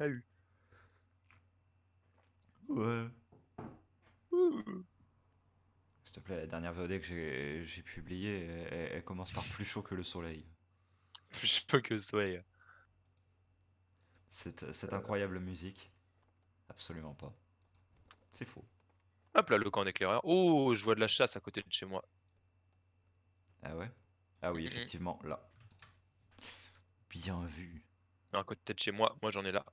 Salut. Ouais. Ouh. S'il te plaît, la dernière VOD que j'ai publiée, elle commence par plus chaud que le soleil. Plus pas que soyez. Cette incroyable musique. Absolument pas. C'est faux. Hop là, le camp d'éclaireur. Oh, je vois de la chasse à côté de chez moi. Ah ouais? Ah oui, Mhm. effectivement, là. Bien vu. À côté de chez moi, moi j'en ai là.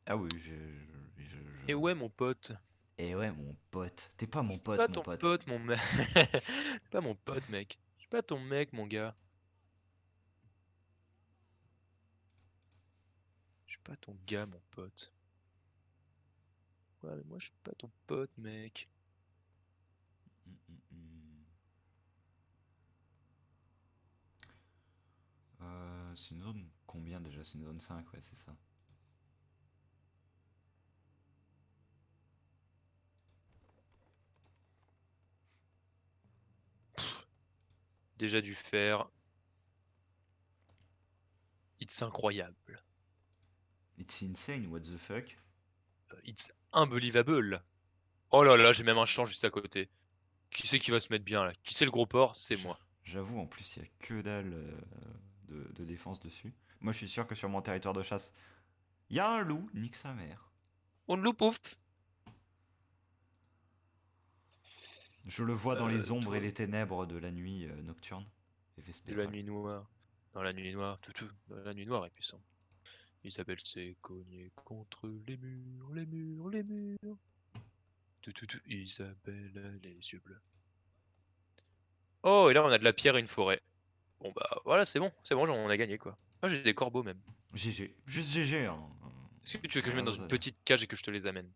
Ah oui, Et ouais, mon pote. Eh ouais, mon pote. T'es pas Je mon suis pas pote, mon ton pote. pote, mon mec. T'es pas mon pote, mec. Je suis pas ton mec, mon gars. Je suis pas ton gars, mon pote. Ouais, mais moi je suis pas ton pote, mec. Mm. C'est une zone combien déjà? C'est une zone 5, ouais, c'est ça. Déjà du fer. It's incroyable. It's insane, what the fuck? It's unbelievable. Oh là là, j'ai même un champ juste à côté. Qui c'est qui va se mettre bien là? Qui c'est le gros porc? C'est J'- moi. J'avoue, en plus, il y a que dalle de défense dessus. Moi, je suis sûr que sur mon territoire de chasse, il y a un loup, nique sa mère. On le loupe. Je le vois dans les ombres et Toi, les ténèbres de la nuit nocturne et de la vespérale. nuit noire. Dans la nuit noire, tout. Dans la nuit noire est puissant. Isabelle s'est cognée contre les murs, les murs, les murs. Tout. Isabelle a les yeux bleus. Oh, et là on a de la pierre et une forêt. Bon bah voilà, c'est bon, on a gagné quoi. Ah, j'ai des corbeaux même. GG. Juste GG, hein. Est-ce que tu veux que J'ai je mette rien dans d'autre une à dire. petite cage et que je te les amène?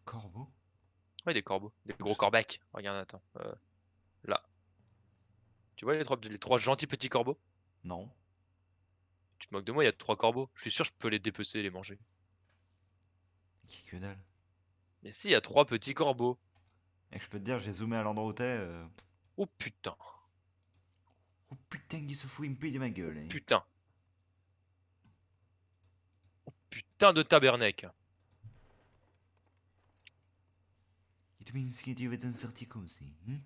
Corbeau? Ouais, des corbeaux, des Où gros ça? corbecs. Regarde, attends. Là. Tu vois les trois gentils petits corbeaux? Non. Tu te moques de moi, il y a trois corbeaux. Je suis sûr que je peux les dépecer et les manger. Qui que dalle. Mais si, il y a trois petits corbeaux. Et je peux te dire, j'ai zoomé à l'endroit où t'es. Oh putain. Oh putain, il se fout une pile de ma Oh gueule, hein. putain. Putain de tabernacle. Et tu penses que tu vas t'en sortir comme ça, hein?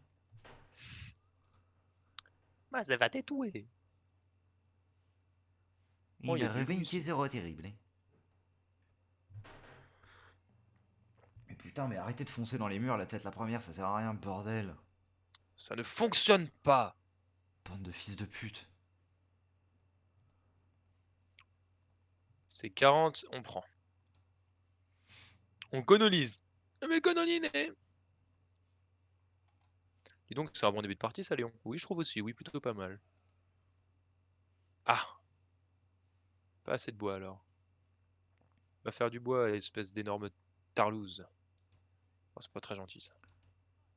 Bah, ça va t'étouer. Oh, il Il y a a du loup revenu ici. 0 terrible, hein. Mais putain, mais arrêtez de foncer dans les murs la tête la première, ça sert à rien, bordel. Ça ne fonctionne pas. Bande de fils de pute. C'est 40, on prend. On colonise. Mais coloniser. Dis donc, c'est un bon début de partie, ça, Léon. Oui, je trouve aussi. Oui, plutôt pas mal. Ah, pas assez de bois alors. Va faire du bois, espèce d'énorme tarlouse. Oh, c'est pas très gentil ça.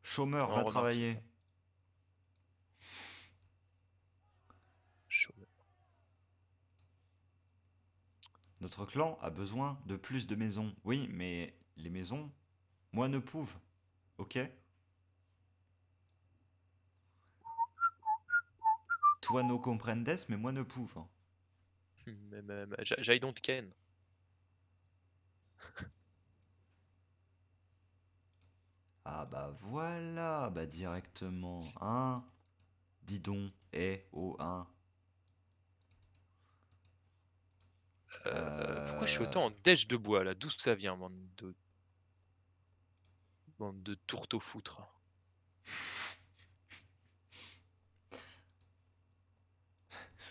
Chômeur, On va remarque ça. travailler. Chaud. Notre clan a besoin de plus de maisons. Oui, mais les maisons, moi ne pouve. Ok? Toi no comprendes, mais moi ne pouve. J'aille donc Ken. Ah bah voilà, bah directement, hein? Dis donc, oh, hein? Pourquoi je suis Euh... autant en dèche de bois là? D'où ça vient, bande de tourteaux-foutres?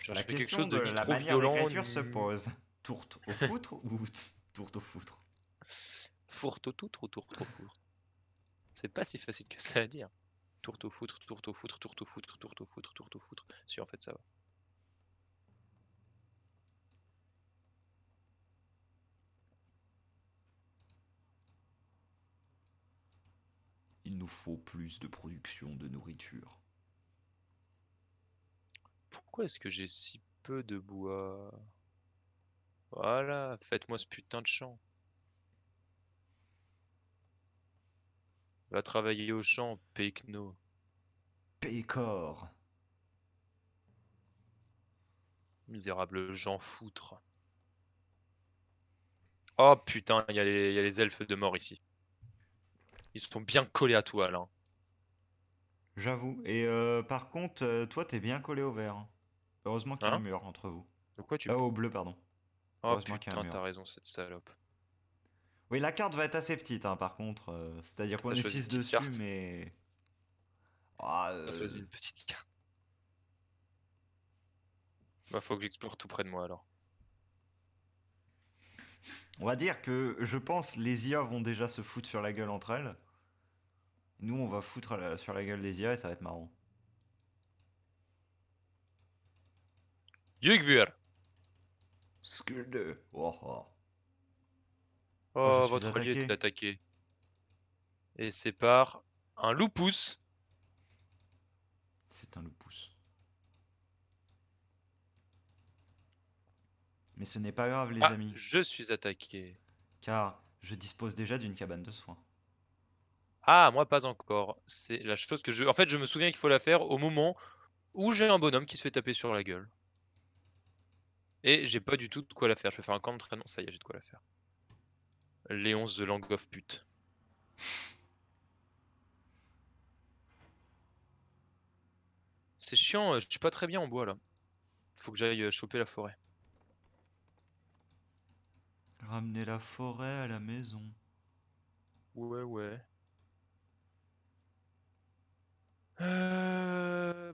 Je La cherchais quelque question chose de de ni la trop manière violent, d'écriture se ni... pose. Tourte au foutre ou tourte au foutre? Fourteau-toutre ou tourteau-foutre? C'est pas si facile que ça à dire. Tourteau-foutre, tourteau-foutre, tourteau-foutre, tourteau-foutre, tourteau-foutre. Si, en fait, ça va. Il nous faut plus de production de nourriture. Pourquoi est-ce que j'ai si peu de bois? Voilà, faites-moi ce putain de champ. Va travailler au champ, Pecno. Pécor. Misérable Jean Foutre. Oh putain, il y a les elfes de mort ici. Ils sont bien collés à toi, là, hein. J'avoue. Et par contre, toi, t'es bien collé au vert, hein. Heureusement qu'il y a un Hein? mur entre vous. De quoi tu... Au bleu, pardon. Oh Heureusement qu'il y a un putain, mur. t'as raison, cette salope. Oui, la carte va être assez petite, hein, par contre. C'est-à-dire qu'on T'as est choisi une 6 petite dessus, carte? mais... Ah, T'as choisi une petite carte. Bah faut que j'explore tout près de moi, alors. on va dire que, je pense, les IA vont déjà se foutre sur la gueule entre elles. Nous, on va foutre sur la gueule des IA et ça va être marrant. Yugvur! Skurde. Oh, oh. Oh, je Oh, suis votre allié attaqué. est attaqué. Et c'est par un loup-pouce. C'est un loup-pouce. Mais ce n'est pas grave, les Ah, amis, je suis attaqué. car je dispose déjà d'une cabane de soins. Ah, moi pas encore. C'est la chose que je... En fait, je me souviens qu'il faut la faire au moment où j'ai un bonhomme qui se fait taper sur la gueule. Et j'ai pas du tout de quoi la faire. Je vais faire un camp d'entraînement. Ça y est, j'ai de quoi la faire. Léon the Lang of Pute. C'est chiant, je suis pas très bien en bois là. Faut que j'aille choper la forêt. Ramener la forêt à la maison. Ouais, ouais.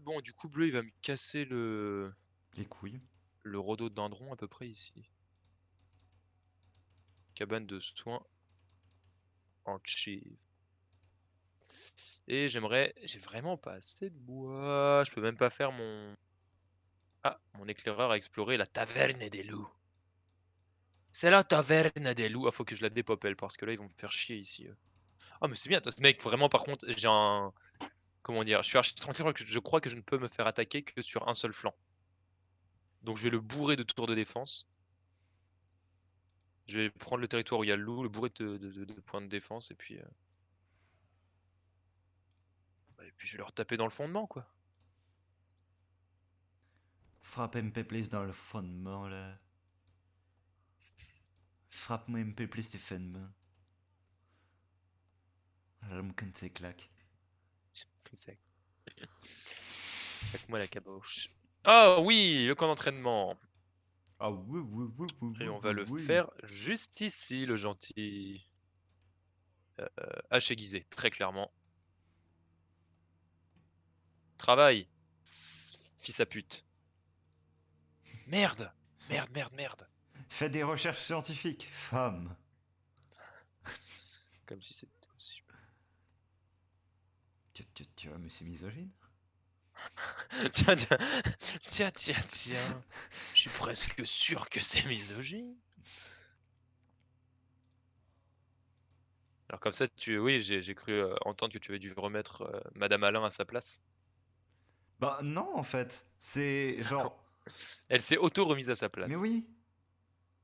Bon, du coup, bleu, il va me casser Les couilles. le rhododendron à peu près ici. Cabane de soins en chive. Et j'aimerais... J'ai vraiment pas assez de bois. Je peux même pas faire mon... Ah, mon éclaireur a exploré la taverne des loups. C'est la taverne des loups. Ah, faut que je la dépopelle parce que là, ils vont me faire chier ici. Ah, mais c'est bien, ce mec, vraiment, par contre, j'ai un... Comment dire? Je suis archi tranquille, je crois que je ne peux me faire attaquer que sur un seul flanc. Donc je vais le bourrer de tours de défense. Je vais prendre le territoire où il y a le loup, le bourrer de points de défense, et puis je vais leur taper dans le fondement, quoi. Frappe MP Place dans le fondement là. Frappe-moi MP Place Stéphane. L'homme qui ne claque. C'est- Claque-moi la caboche. Oh oui, le camp d'entraînement. Ah oui, oui, oui, oui, Et oui, on va oui, le oui. faire juste ici, le gentil. Hache aiguisée, très clairement. Travail, fils à pute. Merde, merde, merde, merde. Fais des recherches scientifiques, femme. Comme si c'était possible. Mais c'est misogyne. Tiens, tiens, tiens, tiens, tiens. Je suis presque sûr que c'est misogyne. Alors comme ça, oui, j'ai cru entendre que tu avais dû remettre Madame Alain à sa place. Bah non, en fait. C'est genre... Elle s'est auto-remise à sa Mais place. oui,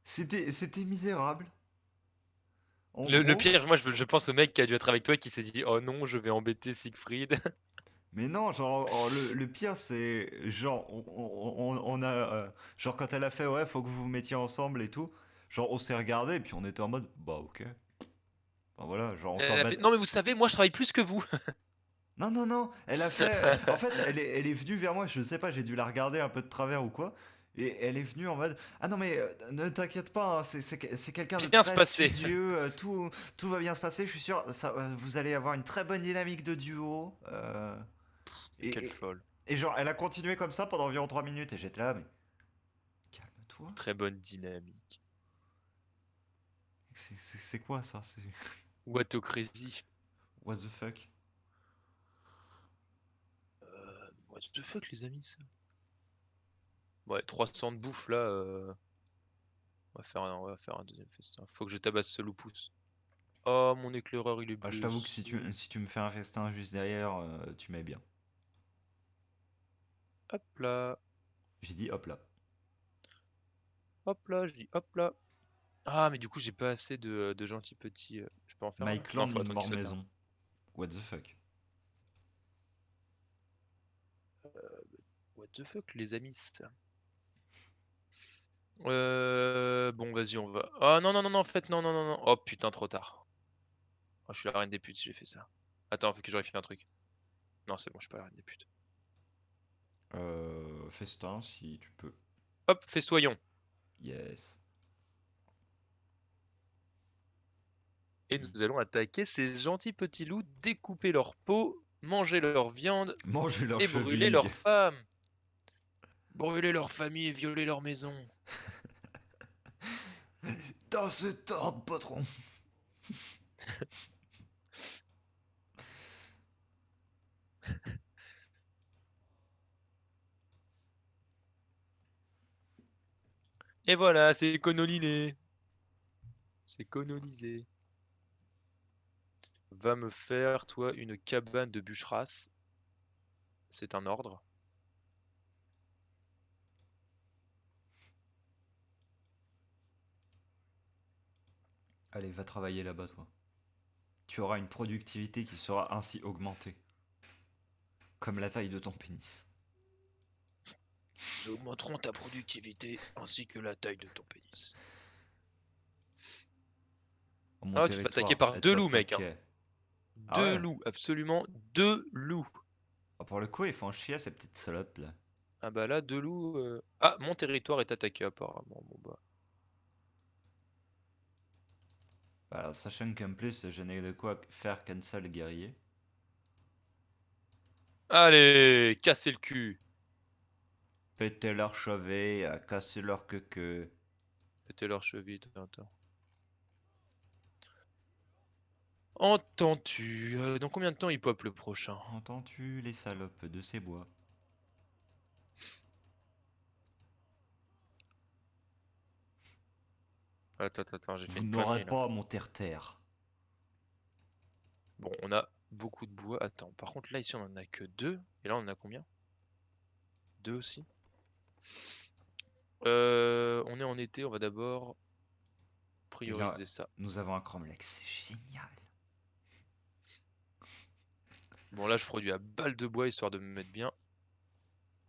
c'était misérable. En Le gros... pire, moi, je pense au mec qui a dû être avec toi et qui s'est dit, oh non, je vais embêter Siegfried. Mais non, genre, le pire, c'est... Genre, on a... genre, quand elle a fait, ouais, faut que vous vous mettiez ensemble et tout, genre, on s'est regardé et puis on était en mode, bah ok. Enfin voilà, genre, on s'en Elle a bat... fait, non mais vous savez, moi je travaille plus que vous. Non, non, non, elle a fait... en fait, elle est venue vers moi, je sais pas, j'ai dû la regarder un peu de travers ou quoi. Et elle est venue en mode ah non mais ne t'inquiète pas, hein, c'est quelqu'un de Bien se très passer. studieux, tout va bien se passer, je suis sûr, ça, vous allez avoir une très bonne dynamique de duo. Quelle Et, et, folle. et genre elle a continué comme ça pendant environ 3 minutes et j'étais là mais calme-toi. Très bonne dynamique. C'est quoi ça? C'est Whatocrazy. what the fuck? What the fuck les amis ça. Ouais, 300 de bouffe là. On va faire un deuxième festin. Faut que je tabasse ce loup-pouce. Oh, mon éclaireur il est Ah, je t'avoue que blessé. si tu me fais un festin juste derrière, tu mets bien. Hop là. J'ai dit hop là. Hop là, je dis hop là. Ah, mais du coup, j'ai pas assez de gentils petits. Je peux en faire un My là? Non, clan faut need attendre qu'il more soit terminé. maison. What the fuck? What the fuck, les amis, ça. Bon, vas-y, on va ah non, non, non, non, en fait, non, non, non, non. Oh putain, trop tard. Oh, je suis la reine des putes si j'ai fait ça. Attends, faut que je vérifie un truc. Non, c'est bon, je suis pas la reine des putes. Festin, si tu peux. Hop, festoyons. Yes. Et nous allons attaquer ces gentils petits loups, découper leur peau, manger leur viande Mangez leurs et brûler leurs chevilles. femmes. Brûler leur famille et violer leur maison. Dans ce tordre, patron. Et voilà, c'est colonisé. C'est colonisé. Va me faire, toi, une cabane de bûcherasses. C'est un ordre. Allez, va travailler là-bas, toi. Tu auras une productivité qui sera ainsi augmentée. Comme la taille de ton pénis. Nous augmenterons ta productivité ainsi que la taille de ton pénis. Mon Ah, tu te fais attaquer territoire par est 2 loups, mec. Hein. attaqué. Ah 2 ouais? loups, absolument 2 loups. Ah, pour le coup, ils font chier ces petites salopes là. Ah bah là, 2 loups. Ah, mon territoire est attaqué apparemment. Bon bah. Bah, sachant qu'en plus, je n'ai de quoi faire qu'un seul guerrier. Allez, cassez le cul. Péter leur chevet, casser leur queue. Pétez leur cheville, attends. Entends-tu dans combien de temps il pop le prochain? Entends-tu les salopes de ces bois? Attends, j'ai fait Vous une n'aurez connerie là. pas mon terre-terre. Bon, on a beaucoup de bois. Attends, par contre là ici on en a que 2. Et là on en a combien? 2 aussi. On est en été, on va d'abord Et là, prioriser ça. nous avons un cromlech, c'est génial. Bon là je produis à balle de bois histoire de me mettre bien.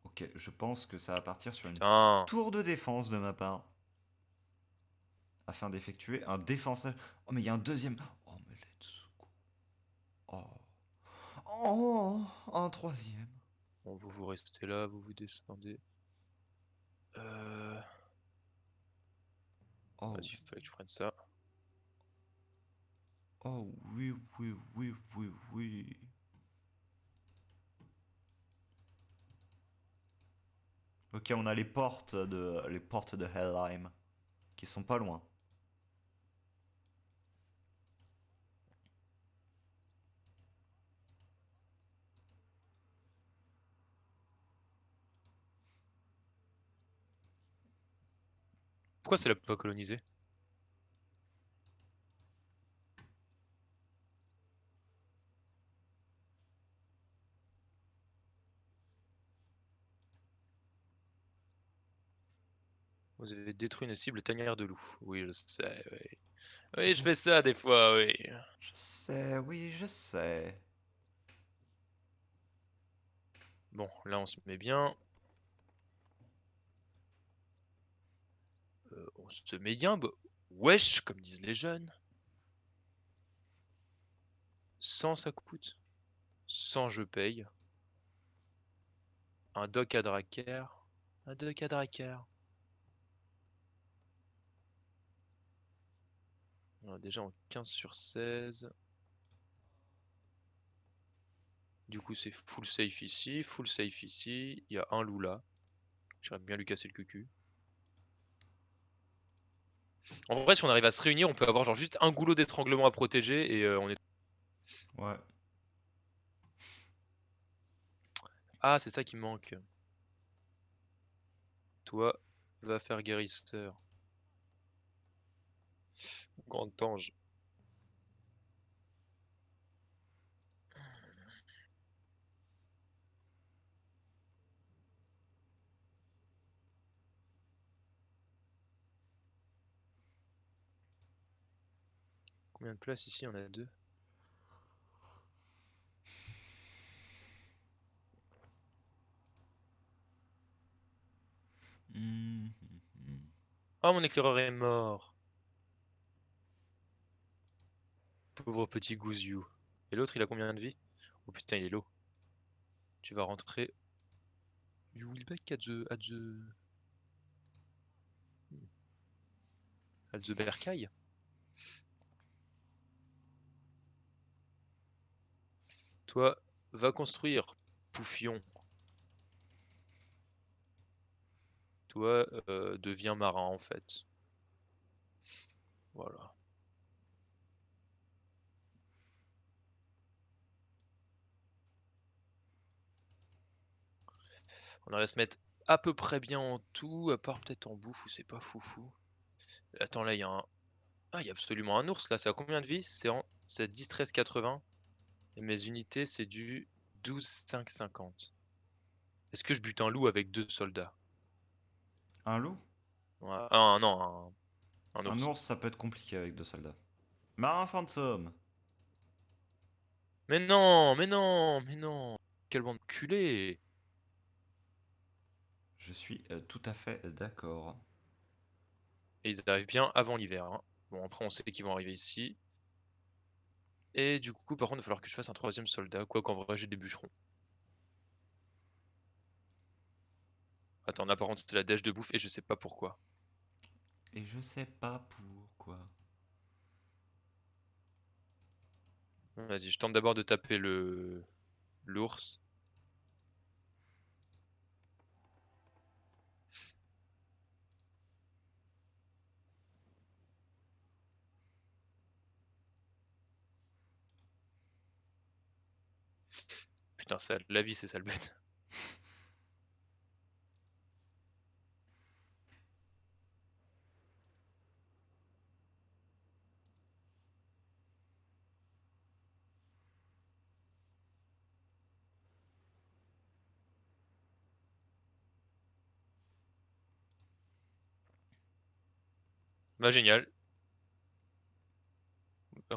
Ok, je pense que ça va partir sur une Putain. tour de défense de ma part. Afin d'effectuer un défenseur. Oh, mais il y a un deuxième. Oh, mais let's go. Oh. Oh, un troisième. Bon, vous restez là, vous descendez. Oh, Vas-y, fallait que je prenne ça. oh, oui, oui, oui, oui, oui. Ok, on a les portes de Helheim qui sont pas loin. Pourquoi c'est là pas colonisé? Vous avez détruit une cible tanière de loup. Oui, je sais, oui. Oui, je Je fais ça sais, des fois, oui. je sais, oui, je sais. Bon, là on se met bien. On se met bien, bah, wesh, comme disent les jeunes. 100 ça coûte. 100 je paye. Un dock à Drakkar. Un dock à Drakkar. On est déjà en 15 sur 16. Du coup c'est full safe ici, full safe ici. Il y a un loup là. J'aimerais bien lui casser le cucu. En vrai si on arrive à se réunir on peut avoir genre juste un goulot d'étranglement à protéger et on est... Ouais. Ah c'est ça qui me manque. Toi, va faire guérisseur. Grande tange. Combien de places ici? On a deux. Mhm. Oh, mon éclaireur est mort. Pauvre petit Gouziou. Et l'autre, il a combien de vie? Oh putain, il est low. Tu vas rentrer. You will back at the bercail. Toi, va construire, Pouffion. Toi, deviens marin en fait. Voilà. On va se mettre à peu près bien en tout, à part peut-être en bouffe où c'est pas foufou. Attends, là, il y a un... Ah, il y a absolument un ours, là. C'est à combien de vie? C'est 10-13-80. Et mes unités, c'est du 12-5-50. Est-ce que je bute un loup avec 2 soldats? Un loup? Ouais. Ah non, un Un ours. ours, ça peut être compliqué avec 2 soldats. Marin fantôme. Mais non, mais non, mais non. Quelle bande de culés. Je suis tout à fait d'accord. Et ils arrivent bien avant l'hiver, hein. Bon, après, on sait qu'ils vont arriver ici. Et du coup, par contre, il va falloir que je fasse un 3e soldat. Quoi qu'en vrai, j'ai des bûcherons. Attends, là, par contre, c'était la dèche de bouffe et je sais pas pourquoi. Et je sais pas pourquoi. Vas-y, je tente d'abord de taper l'ours. Putain, ça, la vie, c'est ça le bête. Bah, génial.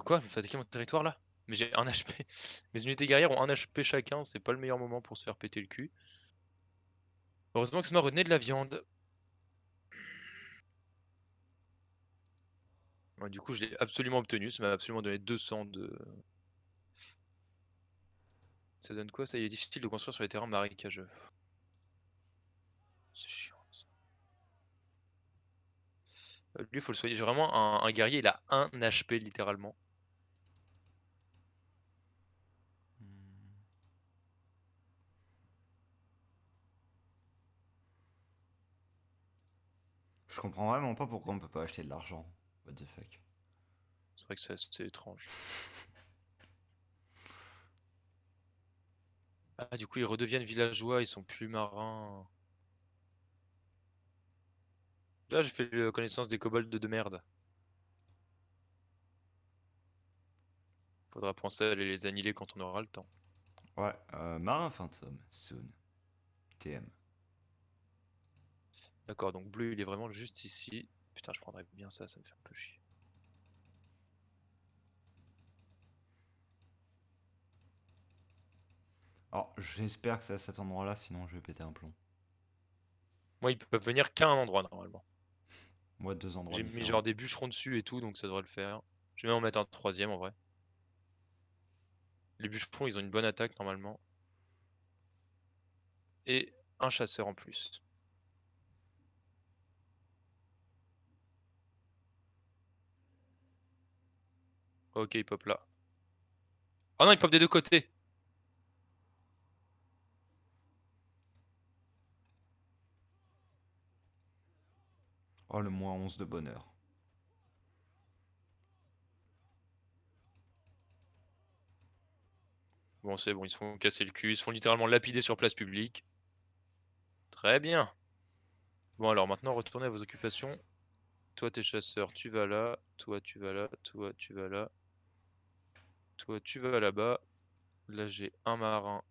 Quoi? Je vais attaquer mon territoire là? Mais j'ai 1 HP. Mes unités guerrières ont 1 HP chacun, c'est pas le meilleur moment pour se faire péter le cul. Heureusement que ça m'a redonné de la viande. Ouais, du coup, je l'ai absolument obtenu, ça m'a absolument donné 200 de... Ça donne quoi ça? Il est difficile de construire sur les terrains marécageux. C'est chiant. Lui, il faut le soigner. J'ai vraiment un guerrier, il a 1 HP littéralement. Je comprends vraiment pas pourquoi on peut pas acheter de l'argent. What the fuck. C'est vrai que c'est étrange. Ah, du coup, ils redeviennent villageois, ils sont plus marins. Là, j'ai fait la connaissance des kobolds de merde. Faudra penser à aller les annihiler quand on aura le temps. Ouais, marin fantôme, soon. TM. D'accord, donc bleu, il est vraiment juste ici. Putain, je prendrais bien ça, ça me fait un peu chier. Alors, j'espère que c'est à cet endroit-là, sinon je vais péter un plomb. Moi, ils peuvent venir qu'à un endroit normalement. Moi, 2 endroits J'ai mis différents. genre des bûcherons dessus et tout, donc ça devrait le faire. Je vais même en mettre un 3e en vrai. Les bûcherons, ils ont une bonne attaque normalement. Et un chasseur en plus. Ok, il pop là. Oh non, il pop des deux côtés. Oh, le -11 de bonheur. Bon, c'est bon, ils se font casser le cul. Ils se font littéralement lapider sur place publique. Très bien. Bon, alors maintenant, retournez à vos occupations. Toi, t'es chasseur, tu vas là. Toi, tu vas là. Toi, tu vas là. Toi, tu vas là-bas. Là, j'ai un marin,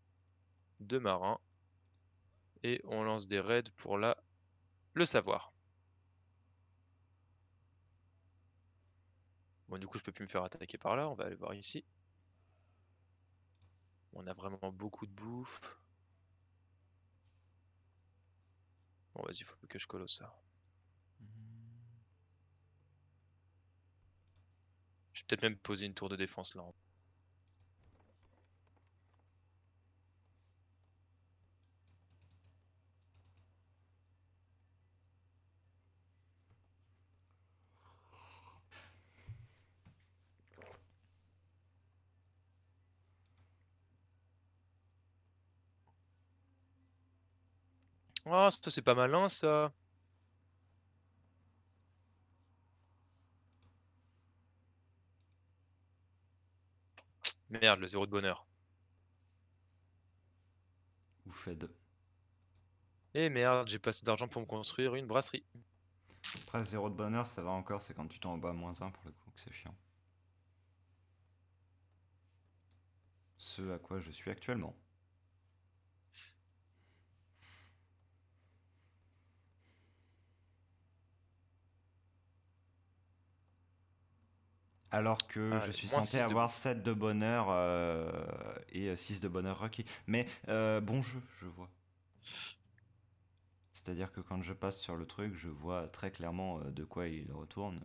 2 marins. Et on lance des raids pour là le savoir. Bon, du coup, je peux plus me faire attaquer par là. On va aller voir ici. On a vraiment beaucoup de bouffe. Bon, vas-y, faut que je colosse ça. vais peut-être même poser une tour de défense là. Oh, ça c'est pas malin ça. Merde, le 0 de bonheur. Ou Fed. Eh merde, j'ai pas assez d'argent pour me construire une brasserie. Après, 0 de bonheur, ça va encore, c'est quand tu t'en bats -1 pour le coup que c'est chiant. Ce à quoi je suis actuellement. Alors que je Allez, suis moins censé 6 de avoir bouffe. 7 de bonheur et 6 de bonheur requis. Mais bon jeu, je vois. C'est-à-dire que quand je passe sur le truc, je vois très clairement de quoi il retourne.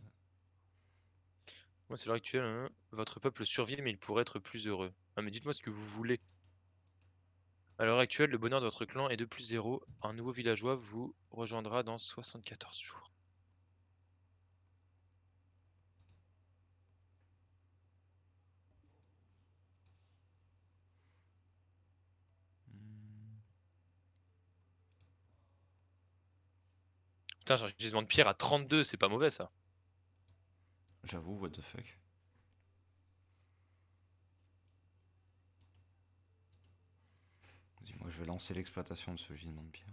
Moi, c'est l'heure actuelle. Hein. Votre peuple survit, mais il pourrait être plus heureux. Ah, mais dites-moi ce que vous voulez. À l'heure actuelle, le bonheur de votre clan est de +0. Un nouveau villageois vous rejoindra dans 74 jours. Putain, j'ai un gisement de pierre à 32, c'est pas mauvais ça. J'avoue, what the fuck. Dis-moi, je vais lancer l'exploitation de ce gisement de pierre.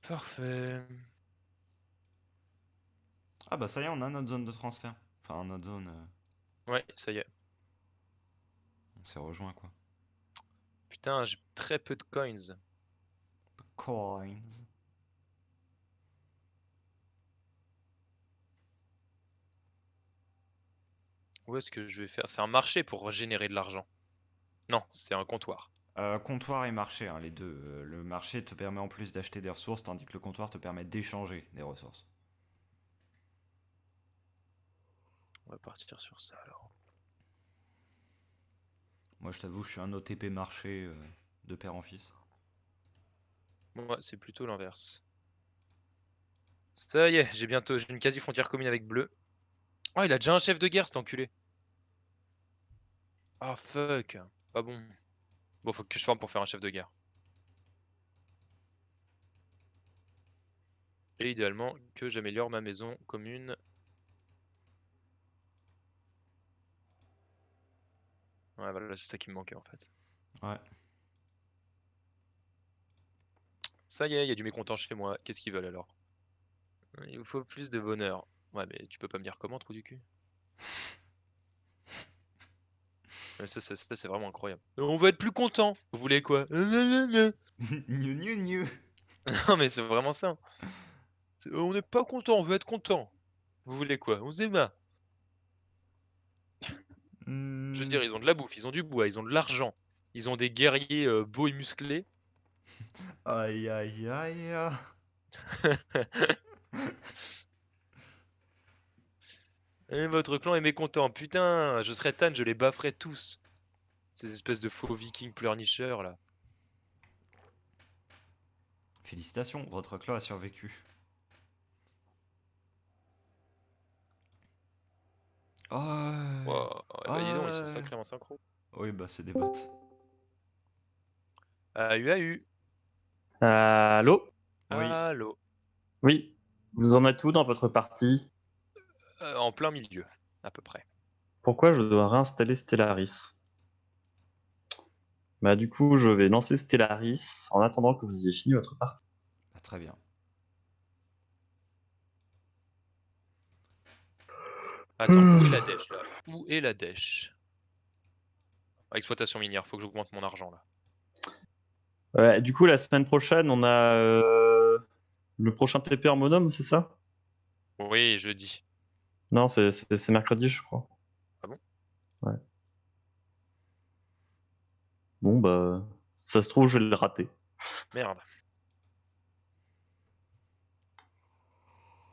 Parfait. Ah bah ça y est, on a notre zone de transfert. Enfin, notre zone... Ouais, ça y est. on s'est rejoint quoi. Putain, j'ai très peu de coins. Coins. Où est-ce que je vais faire? C'est un marché pour générer de l'argent. Non, c'est un comptoir. Comptoir et marché, hein, les deux. Le marché te permet en plus d'acheter des ressources, tandis que le comptoir te permet d'échanger des ressources. On va partir sur ça alors. Moi, je t'avoue, je suis un OTP marché de père en fils. Moi, c'est plutôt l'inverse. Ça y est, j'ai une quasi-frontière commune avec Bleu. Oh, il a déjà un chef de guerre, cet enculé. Ah, fuck. Pas bon. Bon, faut que je forme pour faire un chef de guerre. Et idéalement, que j'améliore ma maison commune. Ouais, voilà, c'est ça qui me manquait en fait. Ouais. Ça y est, il y a du mécontent chez moi. Qu'est-ce qu'ils veulent alors? Il vous faut plus de bonheur. Ouais, mais tu peux pas me dire comment, trou du cul. Ça, c'est vraiment incroyable. On va être plus content. Vous voulez quoi? Gnu gnu gnu. Non, mais c'est vraiment ça. On n'est pas content, on veut être content. Vous voulez quoi? On se marre. Je veux Hmm. dire, ils ont de la bouffe, ils ont du bois, ils ont de l'argent. Ils ont des guerriers beaux et musclés. Aïe aïe aïe. Et votre clan est mécontent. Putain, je serais Tan, je les bafferais tous. Ces espèces de faux vikings pleurnicheurs là. Félicitations, votre clan a survécu. Ouais. Wow. Ouais, bah dis donc, ils sont Ouais. sacrément synchro. Oui, bah c'est des bots. AU. Allô? Oui. Allô. Oui. Vous en êtes où dans votre partie? En plein milieu, à peu près. Pourquoi je dois réinstaller Stellaris? Bah du coup, je vais lancer Stellaris en attendant que vous ayez fini votre partie. Ah, très bien. Attends, où est la dèche là? Où est la dèche? Exploitation minière, faut que j'augmente mon argent là. Ouais, du coup, la semaine prochaine, on a le prochain TP en Monome, c'est ça? Oui, jeudi. Non, c'est mercredi, je crois. Ah bon? Ouais. Bon, bah, ça se trouve, je vais le rater. Merde.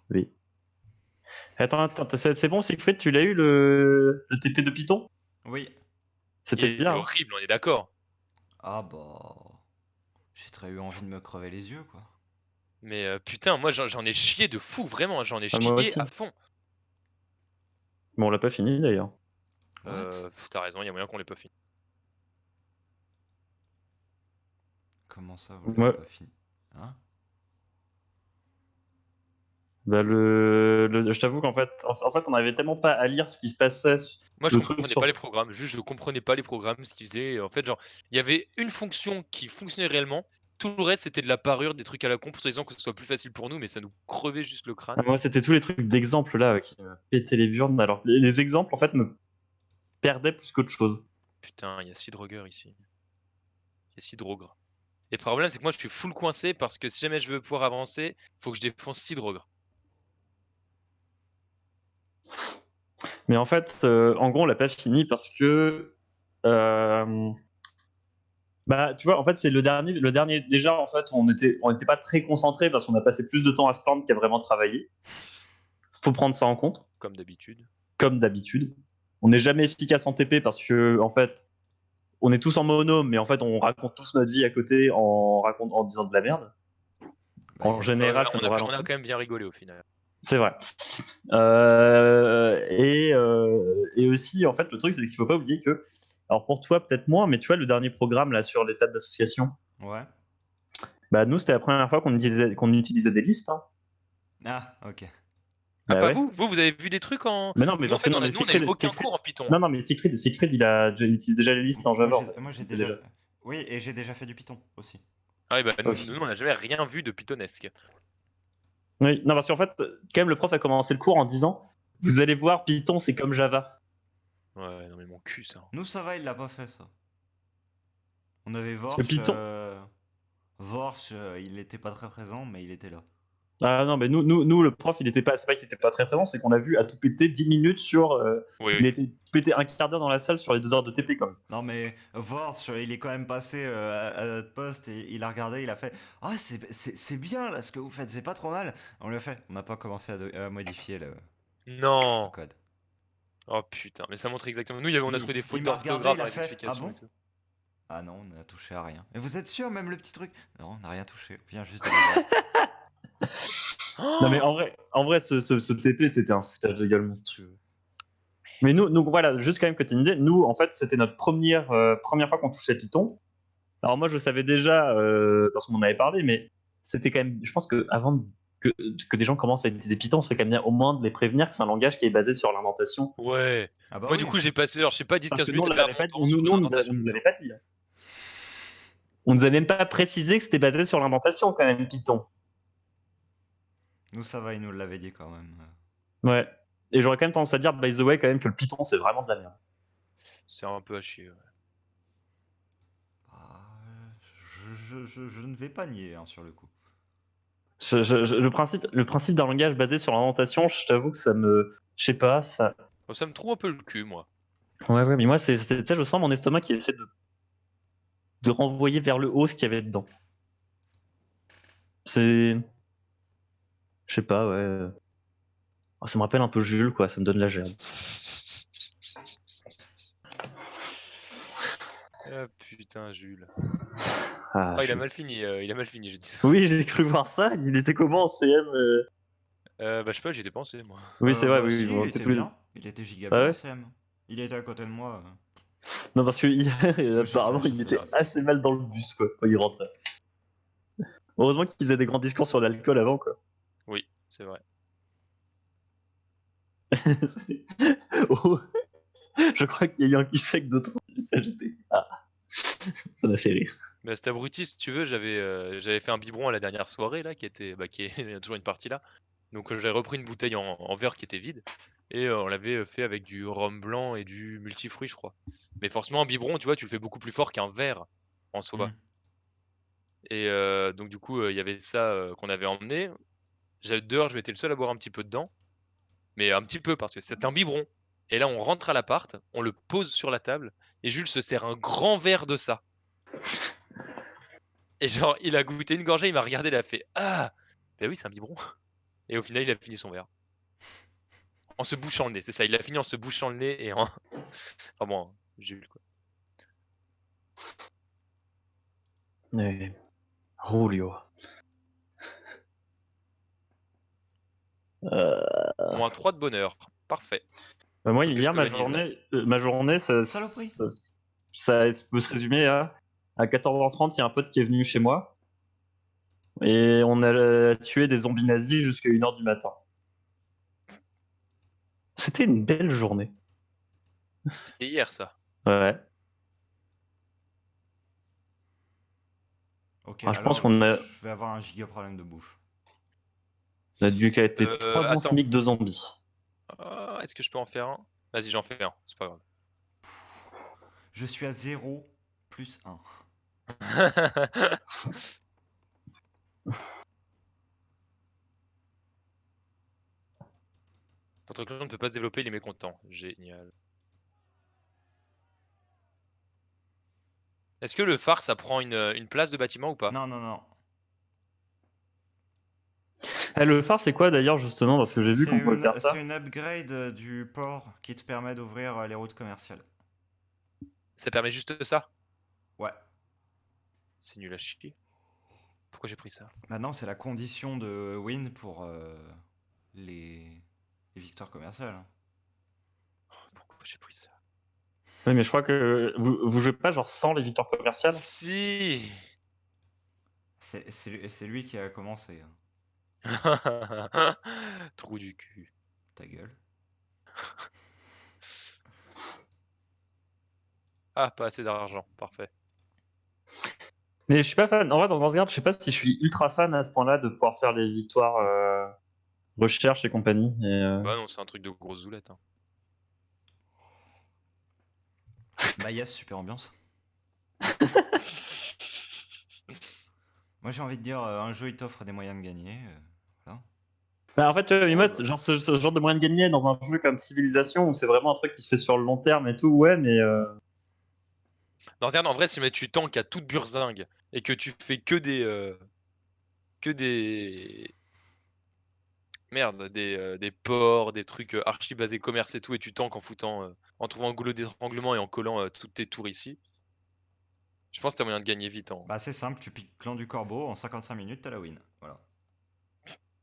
Oui. Attends, c'est bon, Siegfried, tu l'as eu le TP de Python? Oui. C'était Il était bien, hein. horrible, on est d'accord. Ah bah. J'ai très eu envie de me crever les yeux, quoi. Mais putain, moi j'en ai chié de fou, vraiment, j'en ai Ah, moi chié aussi. à fond. Mais on l'a pas fini d'ailleurs. What? T'as raison, il y a moyen qu'on l'ait pas fini. Comment ça, vous l'avez Ouais. pas fini? Hein? Bah je t'avoue qu'en fait, en fait, on n'avait tellement pas à lire ce qui se passait, Moi je le truc comprenais sur. pas les programmes, juste je comprenais pas les programmes, ce qu'ils faisaient. En fait, genre, il y avait une fonction qui fonctionnait réellement, tout le reste c'était de la parure, des trucs à la con, soi-disant que ce soit plus facile pour nous, mais ça nous crevait juste le crâne. Ah, moi, c'était tous les trucs d'exemples là qui me pétaient les burnes. Alors, les exemples, en fait, me perdaient plus qu'autre chose. Putain, il y a 6 drogueurs ici. Il y a 6 drogues. Et le problème, c'est que moi je suis full coincé parce que si jamais je veux pouvoir avancer, faut que je défonce 6 drogues. Mais en fait, en gros, on l'a pas fini parce que. euh, Bah, tu vois, en fait, c'est le dernier. Déjà, en fait, on était pas très concentré parce qu'on a passé plus de temps à se plaindre qu'à vraiment travailler. Faut prendre ça en compte, Comme d'habitude. comme d'habitude. On n'est jamais efficace en TP parce que, en fait, on est tous en monome, mais en fait, on raconte tous notre vie à côté en disant de la merde. Bah, En yes. général, Là, ça nous on a ralentit. quand même bien rigolé au final. C'est vrai. Et aussi, en fait, le truc, c'est qu'il faut pas oublier que, alors pour toi, peut-être moins, mais tu vois, le dernier programme là sur l'état d'association, Ouais. bah nous, c'était la première fois qu'on utilisait des listes, hein. Ah, ok. Ah, Bah pas ouais. vous? Vous avez vu des trucs en. Mais non, mais Nous en parce que fait, non, mais nous, on a eu aucun Siegfried, cours en Python, hein. non, non, mais Siegfried, il utilise déjà les listes en Java, en fait. Moi j'ai Il fait déjà. Oui, et j'ai déjà fait du Python aussi. Ah oui, bah aussi. nous on n'a jamais rien vu de pythonesque. Oui, non, parce qu'en fait, quand même, le prof a commencé le cours en disant, vous allez voir, Python, c'est comme Java. Ouais, non mais mon cul ça. Nous, ça va, il l'a pas fait, ça. On avait Parce que Vorch. Python, Vorch, il était pas très présent, mais il était là. ah non, mais nous, le prof, il était pas, c'est pas qu'il était pas très présent, c'est qu'on a vu à tout péter 10 minutes sur. Oui, Il oui. était pété un quart d'heure dans la salle sur les 2 heures de TP, quand même. Non, mais Vorch, il est quand même passé à notre poste et il a regardé, il a fait ah, c'est bien là ce que vous faites, c'est pas trop mal. On lui a fait, on n'a pas commencé à modifier le Non. code. Oh putain, mais ça montre exactement. Nous, on a trouvé des Il fautes m'a regardé, d'orthographe il dans a les fait ah explications bon? et tout. Ah non, on n'a touché à rien. Et vous êtes sûr, même le petit truc? Non, on n'a rien touché, on vient juste de le voir. Non, mais Oh en vrai ce TP, c'était un foutage de gueule monstrueux. Mais nous, donc voilà, juste quand même que tu aies une idée, nous, en fait, c'était notre première fois qu'on touchait Python. Alors moi, je savais déjà, parce qu'on en avait parlé, mais c'était quand même, je pense que avant que des gens commencent à utiliser Python, c'est quand même bien au moins de les prévenir que c'est un langage qui est basé sur l'indentation. ouais. Ah bah Moi, du oui. coup, j'ai passé, genre, je sais pas, Parce 10-15 que nous, minutes on à perdre l'avait mon pas dit, temps sur des on indentations. nous l'avait pas dit, hein. On nous a même pas précisé que c'était basé sur l'indentation quand même, Python. Nous, ça va, il nous l'avait dit quand même. Ouais. Et j'aurais quand même tendance à dire, by the way, quand même, que le Python, c'est vraiment de la merde. C'est un peu à chier. Ouais. Ah, je ne vais pas nier hein, sur le coup. Le principe d'un langage basé sur l'indentation, je t'avoue que ça me. Je sais pas, ça. Bon, ça me trouve un peu le cul, moi. Ouais, ouais, mais moi, c'était, tu sais, je sens mon estomac qui essaie de renvoyer vers le haut ce qu'il y avait dedans. C'est. Je sais pas, ouais. Ah, ça me rappelle un peu Jules, quoi, ça me donne la gerbe. Ah putain, Jules. Ah, Ah, Jules. il a mal fini, j'ai dit ça. Oui, j'ai cru voir ça, il était comment en CM Bah, je sais pas, j'y étais pensé, moi. Oui, c'est vrai, Bah oui, si, il on était était tous les deux. bien. Il était giga Ah bien, ouais. CM. Il était à côté de moi. Non, parce que hier, Oui, apparemment, je il sais, était je sais. assez mal dans le bus, quoi, quand il rentrait. Heureusement qu'il faisait des grands discours sur l'alcool avant, quoi. Oui, c'est vrai. C'était- Oh, je crois qu'il y a eu un cul sec de trop. Ça, ah, ça m'a fait rire. Bah, cet abruti, si tu veux, j'avais fait un biberon à la dernière soirée, là, qui est il y a toujours une partie là. Donc, j'avais repris une bouteille en verre qui était vide et on l'avait fait avec du rhum blanc et du multifruit, je crois. Mais forcément, un biberon, tu vois, tu le fais beaucoup plus fort qu'un verre en Hmm. soi. Et donc, du coup, il y avait ça qu'on avait emmené. Dehors, je m'étais le seul à boire un petit peu dedans, mais un petit peu parce que c'était un biberon. Et là, on rentre à l'appart, on le pose sur la table et Jules se sert un grand verre de ça. Et genre, il a goûté une gorgée, il m'a regardé, il a fait: «Ah! Bah oui, c'est un biberon». Et au final, il a fini son verre. En se bouchant le nez, c'est ça. Il a fini en se bouchant le nez et en. Enfin bon, Jules quoi. Mais... Julio. Moins 3 de bonheur. Parfait. Moi, Faut que je hier, t'organise, là. ma journée, Saloperie. ça peut se résumer à 14h30, il y a un pote qui est venu chez moi et on a tué des zombies nazis jusqu'à 1h du matin. C'était une belle journée. C'était hier, ça. Ouais. Ok, Ah, je pense alors qu'on je vais avoir un giga problème de bouche. a dû qu'à été 3 bons Attends. SMIC de zombies. Ah, est-ce que je peux en faire un? Vas-y, j'en fais un. C'est pas grave. Je suis à 0 plus 1. Votre clan ne peut pas se développer, il est mécontent. Génial. Est-ce que le phare, ça prend une place de bâtiment ou pas? Non, non, non. Le phare, c'est quoi d'ailleurs, justement? Parce que j'ai vu qu'on pouvait faire C'est ça. une upgrade du port qui te permet d'ouvrir les routes commerciales. Ça permet juste ça? Ouais. C'est nul à chier. Pourquoi j'ai pris ça? Maintenant, c'est la condition de win pour les... les victoires commerciales. Pourquoi j'ai pris ça? Oui, mais je crois que vous jouez pas genre sans les victoires commerciales. Si. C'est lui qui a commencé. Trou du cul. Ta gueule. Ah, pas assez d'argent. Parfait. Mais je suis pas fan. En vrai, dans un regard, je sais pas si je suis ultra fan à ce point-là de pouvoir faire les victoires recherche et compagnie. Bah non, c'est un truc de grosse zoulette. Hein. Bah yes, super ambiance. Moi j'ai envie de dire, un jeu il t'offre des moyens de gagner. Voilà. Bah, en fait, mais moi, bah. genre ce genre de moyen de gagner dans un jeu comme Civilization où c'est vraiment un truc qui se fait sur le long terme et tout, ouais, mais Non, regarde, en vrai, si mais tu tanks à toute burzingue et que tu fais que des. Que des. Merde, des ports, des trucs archi basés commerce et tout, et tu tanks en foutant. En trouvant un goulot d'étranglement et en collant toutes tes tours ici. Je pense que t'as moyen de gagner vite en. Bah c'est simple, tu piques clan du corbeau, en 55 minutes t'as la win. Voilà.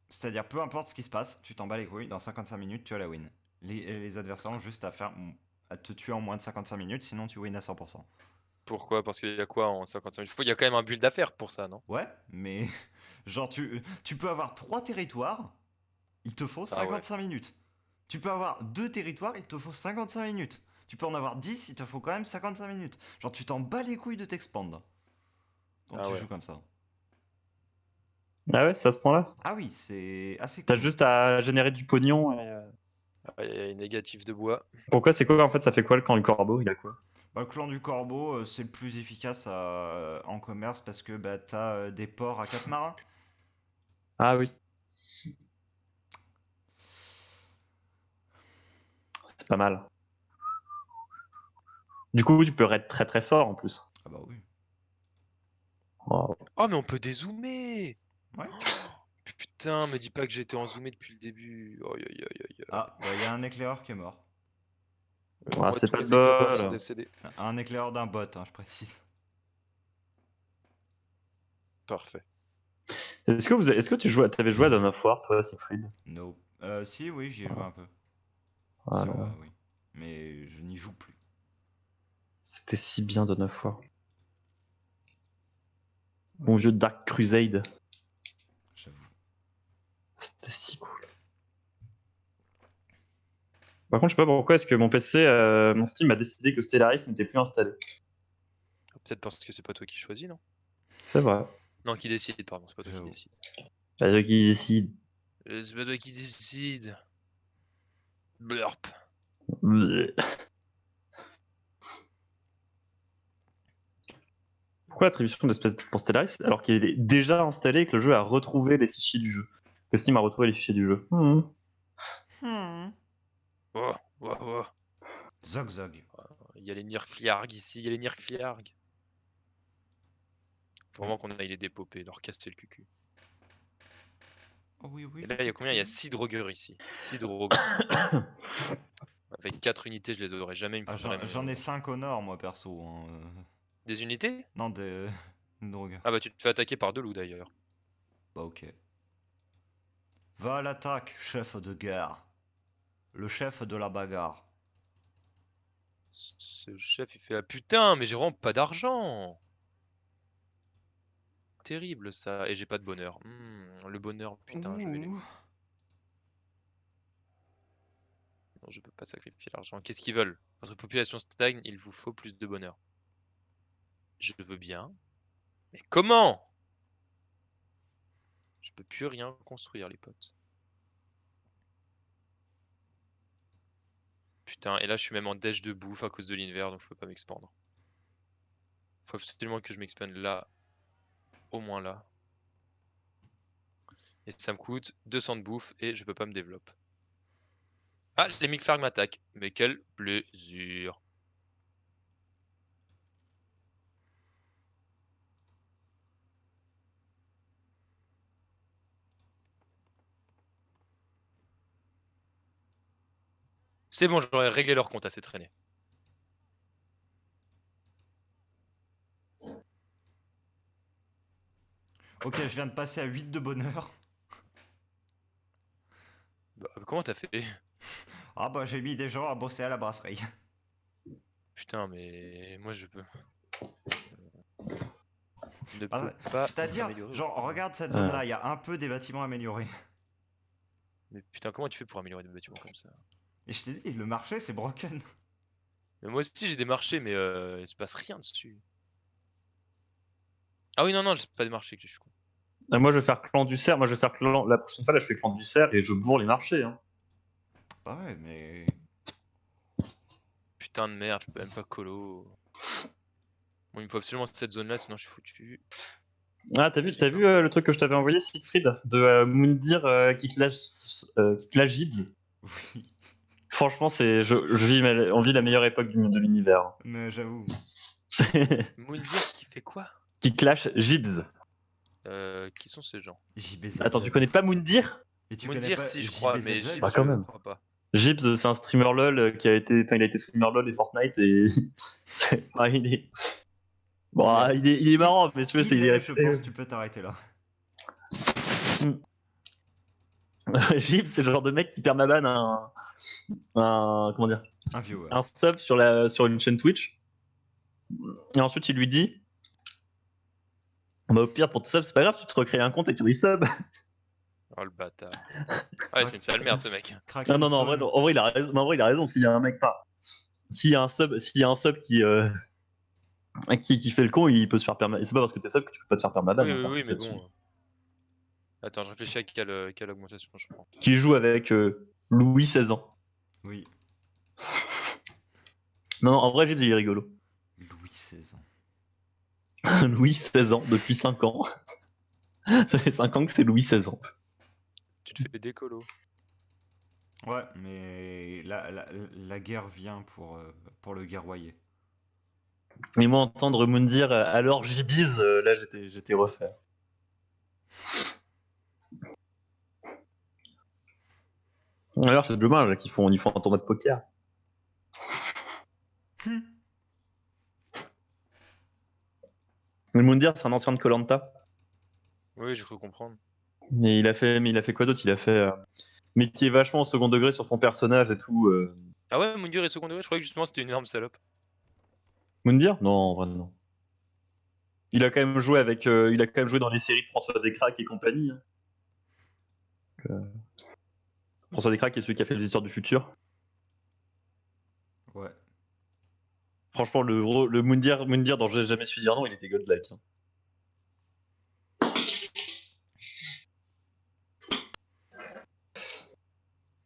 C'est-à-dire peu importe ce qui se passe, tu t'en bats les couilles, dans 55 minutes tu as la win. Les adversaires ont juste à te tuer en moins de 55 minutes, sinon tu win à 100%. Pourquoi? Parce qu'il y a quoi en 55 minutes? Il y a quand même un build à faire pour ça, non? Ouais, mais genre tu peux avoir 3 territoires, il te faut Ah ouais. 55 minutes. Tu peux avoir 2 territoires, il te faut 55 minutes. Tu peux en avoir 10, il te faut quand même 55 minutes. Genre tu t'en bats les couilles de t'expand quand Ah tu ouais. joues comme ça. ah ouais, c'est à ce point-là. Ah oui, c'est assez T'as cool. juste à générer du pognon. Ah, il y a une négative de bois. Pourquoi c'est quoi en fait? Ça fait quoi le camp du corbeau? Il a quoi? Bah, le clan du corbeau, c'est le plus efficace en commerce parce que bah, t'as des ports à 4 marins. Ah oui, c'est pas mal. Du coup, tu peux être très très fort en plus. Ah bah oui. Wow. Oh, mais on peut dézoomer! Ouais. Putain, me dis pas que j'étais en zoomé depuis le début. Aïe, aïe, aïe, aïe, aïe. Ah, bah il y a un éclaireur qui est mort. Ah, Ouais, c'est tous pas de les éclaireurs sont bol. décédés. Un éclaireur d'un bot, hein, je précise. Parfait. Est-ce que t'avais joué à Dawn of War, toi, Siegfried? No. Si, oui, j'y ai joué un peu. Voilà. Sur moi, oui. Mais je n'y joue plus. C'était si bien Dawn of War. Mon vieux Dark Crusade. J'avoue. C'était si cool. Par contre, je sais pas pourquoi est-ce que mon PC, mon Steam a décidé que Stellaris n'était plus installé. Peut-être parce que c'est pas toi qui choisis, non? C'est vrai. Non, qui décide, pardon, c'est pas toi qui J'avoue. décide. C'est eux qui décident. C'est pas toi qui décide. Blurp. Bleh. Pourquoi l'attribution d'espèce pour Stellaris alors qu'il est déjà installé et que le jeu a retrouvé les fichiers du jeu? Que Steam a retrouvé les fichiers du jeu. Oh, oh, oh. Zog Zog. Il y a les Nirfliarg ici, il y a les Nirfliarg. Faut vraiment qu'on aille les dépoper, leur casser le cucu. Oh oui, oui. Et là, il y a combien? Il y a 6 drogueurs ici. 6 drogueurs. Avec 4 unités, je les aurais jamais, il me Ah, faudrait j'en ai 5 au nord, moi, perso. Hein. Des unités? Non, des drogues. Ah bah tu te fais attaquer par 2 loups d'ailleurs. Bah, ok. Va à l'attaque, chef de guerre. Le chef de la bagarre. Ce chef, il fait: «Ah putain, mais j'ai vraiment pas d'argent!» Terrible ça, et j'ai pas de bonheur. Le bonheur, putain, je vais les Ouh. non, je peux pas sacrifier l'argent. Qu'est-ce qu'ils veulent? Votre population stagne, il vous faut plus de bonheur. Je veux bien, mais comment? Je peux plus rien construire, les potes. Putain, et là, je suis même en dèche de bouffe à cause de l'hiver, donc je peux pas m'expandre. Faut absolument que je m'expande là, au moins là. Et ça me coûte 200 de bouffe et je peux pas me développer. Ah, les Mi'kmaq m'attaquent. Mais quel plaisir. C'est bon, j'aurais réglé leur compte à ces traînées. Ok, je viens de passer à 8 de bonheur. Bah, comment t'as fait? Ah bah j'ai mis des gens à bosser à la brasserie. Putain, mais moi je peux. Ne Ah, peux pas c'est-à-dire, améliorer genre, autrement. regarde cette zone-là, il y a un peu des bâtiments améliorés. Mais putain, comment tu fais pour améliorer des bâtiments comme ça? Et je t'ai dit, le marché c'est broken. Mais moi aussi j'ai des marchés, mais il se passe rien dessus. Ah oui, non, non, j'ai pas de marché, que je suis con. Moi, je vais faire clan du cerf. Moi, je vais faire clan. La prochaine fois, là, je fais clan du cerf et je bourre les marchés. Hein. Bah ouais, mais... Putain de merde, je peux même pas colo. Bon, il me faut absolument cette zone-là, sinon je suis foutu. Ah, t'as vu le truc que je t'avais envoyé, Siegfried, de Moundir qui clash Gibbs. Oui, Franchement, on vit la meilleure époque de l'univers. mais j'avoue. C'est- Moundir qui fait quoi? qui clash Gibbs. Qui sont ces gens? Attends, tu JBZZ. connais pas Moundir? Et tu connais Moundir, pas si, je crois, mais JBZZ? Gibbs, Bah, quand je même. crois pas. Gibbs, c'est un streamer LOL il a été streamer LOL et Fortnite et il est bon, Il est... il est marrant, mais tu vois, il est Je réputé. pense que tu peux t'arrêter là. Gibbs, c'est le genre de mec qui perd ma ban comment dire, Un viewer. un sub sur une chaîne Twitch. Et ensuite, il lui dit bah, au pire, pour tout sub, c'est pas grave, tu te recrées un compte et tu resub. Oh le bâtard. Ah ouais, c'est une sale merde ce mec. Non, Kraken non, non, Soul. en vrai, il a raison. Mais en vrai, il a raison. S'il y a un mec, s'il y a un sub qui fait le con, il peut se faire permettre. C'est pas parce que t'es sub que tu peux pas te faire permettre ban. Oui, Hein, oui, par oui, contre, mais là-dessus. bon. Attends, je réfléchis à quelle augmentation je prends. Qui joue avec Louis, 16 ans. Oui, Non, non, en vrai, Gibbs, il est rigolo. Louis 16 ans. Louis, 16 ans, depuis 5 ans. Ça fait 5 ans que c'est Louis, 16 ans. Tu te fais des colos. Ouais, mais la guerre vient pour le guerroyer. Mais moi, entendre Moundir alors Jibbies, là, j'étais refait. D'ailleurs, c'est dommage ils font un tournoi de poker. Mais Moundir, c'est un ancien de Koh-Lanta. Oui, je peux comprendre. Mais il a fait quoi d'autre? Il a fait. Mais qui est vachement au second degré sur son personnage et tout. Ah ouais, Moundir est second degré, je croyais que justement c'était une énorme salope. Moundir? Non, en vrai, non. Il a quand même joué il a quand même joué dans les séries de François Descraques et compagnie. Hein. François Descraques est celui qui a fait les histoires du futur. Ouais. Franchement, le Moundir dont j'ai jamais su dire non, il était godlike. Hein.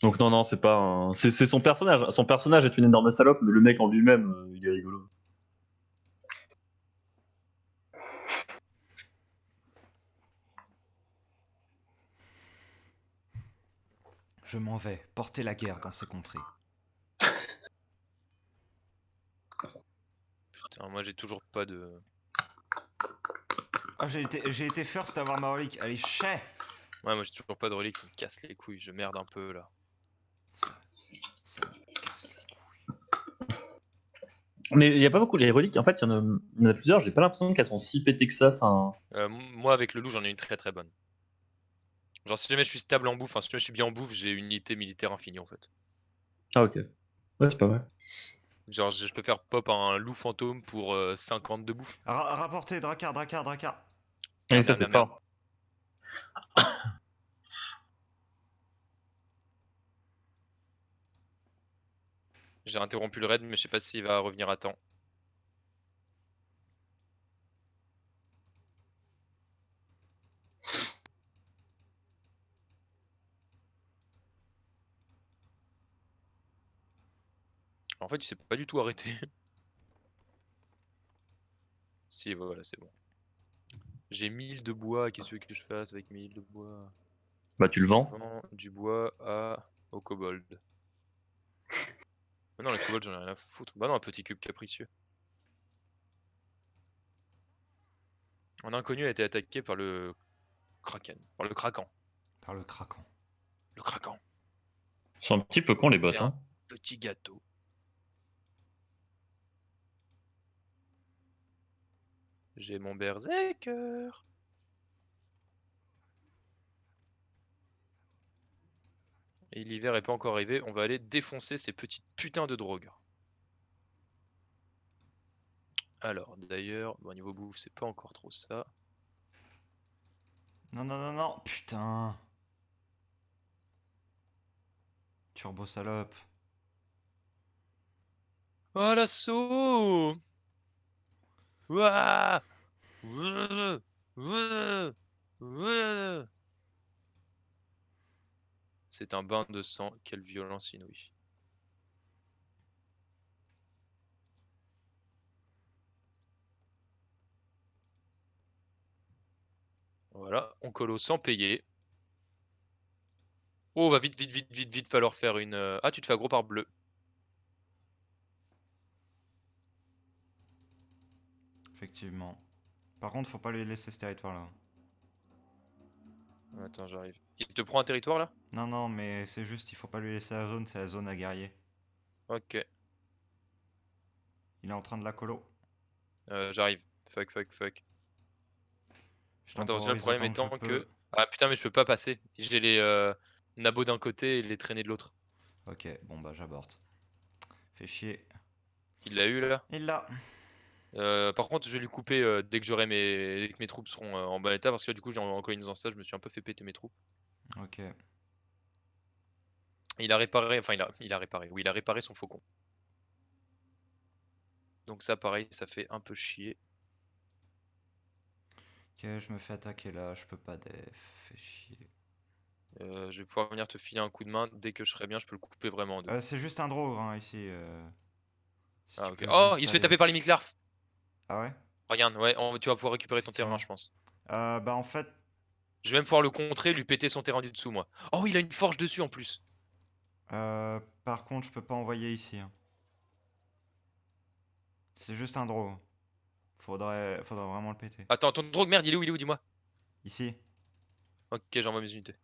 Donc non, non, c'est pas un... C'est son personnage. Son personnage est une énorme salope, mais le mec en lui-même, il est rigolo. Je m'en vais porter la guerre dans ces contrées. Putain, moi j'ai toujours pas de. Ah, j'ai été first à avoir ma relique. Allez, chais. Ouais, moi j'ai toujours pas de relique, ça me casse les couilles, je merde un peu là. Ça me casse les couilles. Mais il y a pas beaucoup les reliques. En fait, il y en a plusieurs. J'ai pas l'impression qu'elles sont si pétées que ça. Enfin, Moi avec le loup, j'en ai une très très bonne. Genre si jamais je suis stable en bouffe, enfin si jamais je suis bien en bouffe, j'ai une unité militaire infinie en fait. ah ok. Ouais, c'est pas mal. Genre je peux faire pop un loup fantôme pour 50 de bouffe. Rapportez, Drakkar, Drakkar, Drakkar. Et Merde, ça, merde, c'est merde, merde. fort. J'ai interrompu le raid, mais je sais pas s'il va revenir à temps. En fait, il s'est pas du tout arrêté. Si, voilà, c'est bon. J'ai 1000 de bois, qu'est-ce que tu veux que je fasse avec 1000 de bois? Bah, tu le Je vends. vends du bois au kobold. Mais non, les kobolds, j'en ai rien à foutre. Bah non, un petit cube capricieux. Un inconnu a été attaqué par le kraken. Par le kraken. Par le craquant. Le kraken. Ils sont un petit peu cons, les bots. Et un Hein. petit gâteau. J'ai mon berserker. Et l'hiver est pas encore arrivé, on va aller défoncer ces petites putains de drogues. Alors, d'ailleurs, bon, niveau bouffe, c'est pas encore trop ça. Non, non, non, non. Putain. Turbo salope. Oh l'assaut! Ouah! Ouah! Ouah! Ouah! C'est un bain de sang, quelle violence inouïe. Voilà, on colo sans payer. Oh, va vite, vite, vite, vite, vite falloir faire une... Ah, tu te fais aggro par bleu. Effectivement. Par contre, faut pas lui laisser ce territoire-là. Attends, j'arrive. Il te prend un territoire là? Non, non, mais c'est juste, il faut pas lui laisser la zone, c'est la zone à guerrier. Ok, Il est en train de la colo. j'arrive. Fuck, fuck, fuck. Je Attends, parce que là, le temporise problème autant que je étant peux. que... Ah putain, mais je peux pas passer. J'ai les nabos d'un côté et les traînées de l'autre. Ok, bon bah j'aborte. Fait chier. Il l'a eu là. Il l'a. Par contre, je vais lui couper dès que dès que mes troupes seront en bas état, parce que là, du coup, en colonisant ça, je me suis un peu fait péter mes troupes. Ok. Il a réparé, enfin, il a réparé, oui, il a réparé son faucon. Donc ça, pareil, ça fait un peu chier. Ok, je me fais attaquer là, je peux pas def. Fait chier. Je vais pouvoir venir te filer un coup de main dès que je serai bien, je peux le couper vraiment en deux. C'est juste un draw hein, ici. Si Ah tu ok. peux Oh, juste il se fait aller. taper par les Miklarf. Ah ouais? Regarde, ouais, tu vas pouvoir récupérer ton terrain, Effectivement. je pense. Bah en fait. Je vais même pouvoir le contrer, lui péter son terrain du dessous, moi. Oh oui, il a une forge dessus en plus. Par contre, je peux pas envoyer ici. Hein. C'est juste un draw. Faudrait vraiment le péter. Attends, ton drogue, merde, il est où, dis-moi. Ici. Ok, j'envoie mes unités.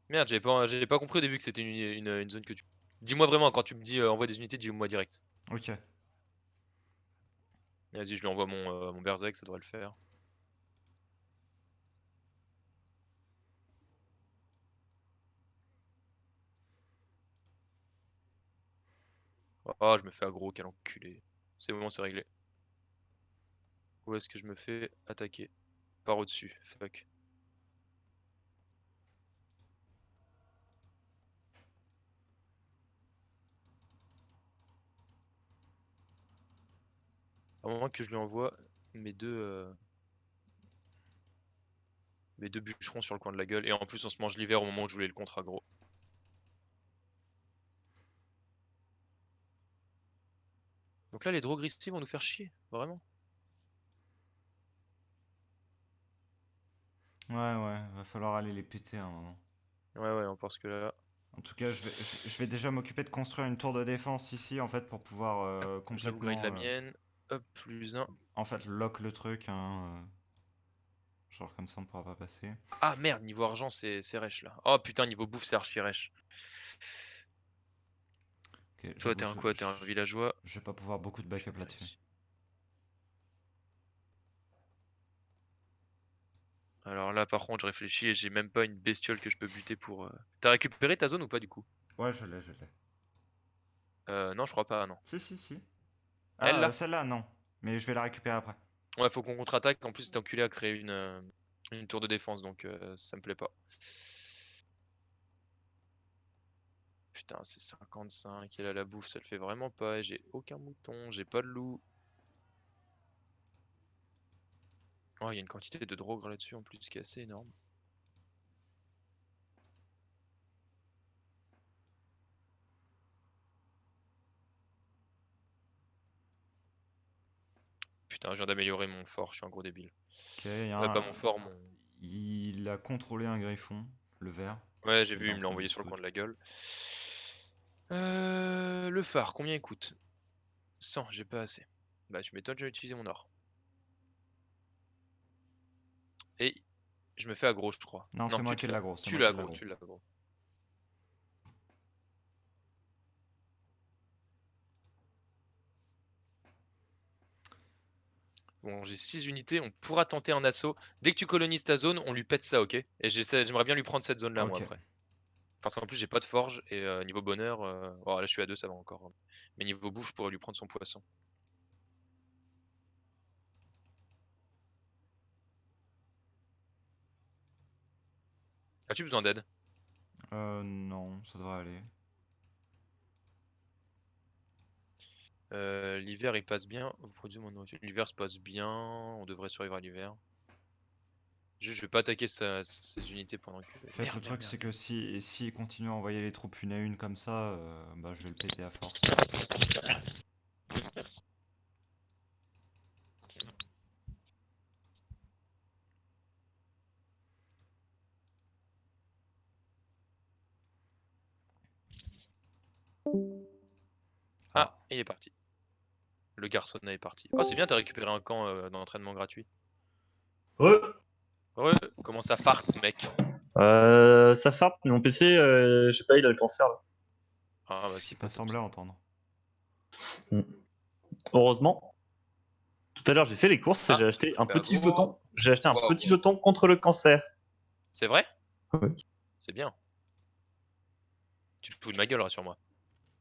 Merde, j'avais pas compris au début que c'était une zone que tu... Dis-moi vraiment, quand tu me dis envoie des unités, dis-moi direct. Ok. Vas-y, je lui envoie mon Berserk, ça devrait le faire. Oh, je me fais aggro, quel enculé. C'est bon, c'est réglé. Où est-ce que je me fais attaquer? Par au-dessus, fuck. À un moment que je lui envoie mes deux, euh, mes deux bûcherons sur le coin de la gueule. Et en plus, on se mange l'hiver au moment où je voulais le contre aggro. Donc là, les Drogristy vont nous faire chier, vraiment. Ouais, ouais, va falloir aller les péter à un moment. Ouais, ouais, parce que là, En tout cas, je vais déjà m'occuper de construire une tour de défense ici, en fait, pour pouvoir j'upgrade complètement, la mienne. Hop, plus un. en fait, lock le truc. Hein, Genre comme ça on pourra pas passer. Ah merde, niveau argent, c'est rêche là. Oh putain, niveau bouffe, c'est archi rêche. Ok, Toi, j'avoue, t'es un quoi? T'es un villageois? je vais pas pouvoir beaucoup de Je vais backup par là-dessus. ici. Alors là, par contre, je réfléchis et j'ai même pas une bestiole que je peux buter pour. T'as récupéré ta zone ou pas du coup? Ouais, je l'ai, je l'ai. Non, je crois pas, non. Si, si, si. Elle Ah, là? celle-là, non. Mais je vais la récupérer après. Ouais, faut qu'on contre-attaque. En plus, cet enculé a créé une tour de défense, donc ça me plaît pas. Putain, c'est 55. Elle a la bouffe, ça le fait vraiment pas. J'ai aucun mouton, j'ai pas de loup. Oh, il y a une quantité de drogre là-dessus en plus qui est assez énorme. Putain, je viens d'améliorer mon fort, je suis un gros débile. Ok, il y a Pas mon fort, mon. Il a contrôlé un griffon, le vert. Ouais, j'ai Qui vu, était il en me l'a train de envoyé sur le scout. coin de la gueule. Le phare, combien il coûte? 100, j'ai pas assez. Bah, tu m'étonnes, je vais utiliser mon or. Et je me fais aggro, je crois. Non, Non, c'est moi tu qui te l'as. l'aggro, c'est Tu moi qui l'aggro, l'aggro. tu l'aggro. Bon, j'ai 6 unités, on pourra tenter un assaut. Dès que tu colonises ta zone, on lui pète ça, ok? Et j'aimerais bien lui prendre cette zone-là, moi, Ok. après. Parce qu'en plus, j'ai pas de forge, et niveau bonheur, bon, là, je suis à 2, ça va encore. Mais niveau bouffe, je pourrais lui prendre son poisson. As-tu besoin d'aide? Non, ça devrait aller. L'hiver, il passe bien. Vous produisez mon nourriture. L'hiver se passe bien, on devrait survivre à l'hiver. Juste, je vais pas attaquer ces unités pendant que. En fait, Merde, le merde, truc, c'est merde. que si il continue à envoyer les troupes une à une comme ça, bah je vais le péter à force. Ah, Ah, il est parti. Le garçonnet est parti. Oh, c'est bien, t'as récupéré un camp d'entraînement gratuit. Ouais. Ouais, comment ça farte, mec? Ça farte, mais mon PC, je sais pas, il a le cancer là. Ah, bah, c'est ce c'est qui pas m'a top semblé ça. entendre. Heureusement. Tout à l'heure, j'ai fait les courses et Ah, j'ai je acheté me un fais petit aggro. jeton. J'ai acheté un Waouh, petit waouh. jeton contre le cancer. C'est vrai? Oui. C'est bien. Tu te fous de ma gueule, rassure-moi.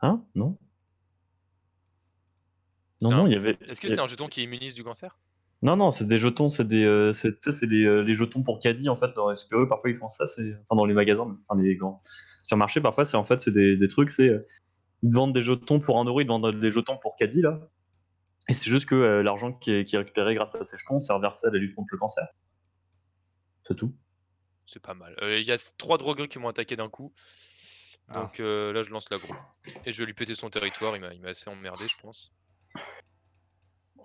Hein? Non? Non, C'est non, un. il y avait. Est-ce que c'est un jeton qui immunise du cancer? Non, non, c'est des jetons, c'est des, tu sais, c'est les jetons pour caddie en fait dans les SPE. Parfois ils font ça, c'est, enfin dans les magasins, enfin les grands supermarchés. Parfois c'est en fait c'est des trucs, c'est ils te vendent des jetons pour 1 euro, ils te vendent des jetons pour caddie là. Et c'est juste que l'argent qui est récupéré grâce à ces jetons sert versé à la lutte contre le cancer. C'est tout. C'est pas mal. Il y a 3 drogués qui m'ont attaqué d'un coup. Ah, Donc là, je lance l'aggro. Et je vais lui péter son territoire, il m'a assez emmerdé, je pense.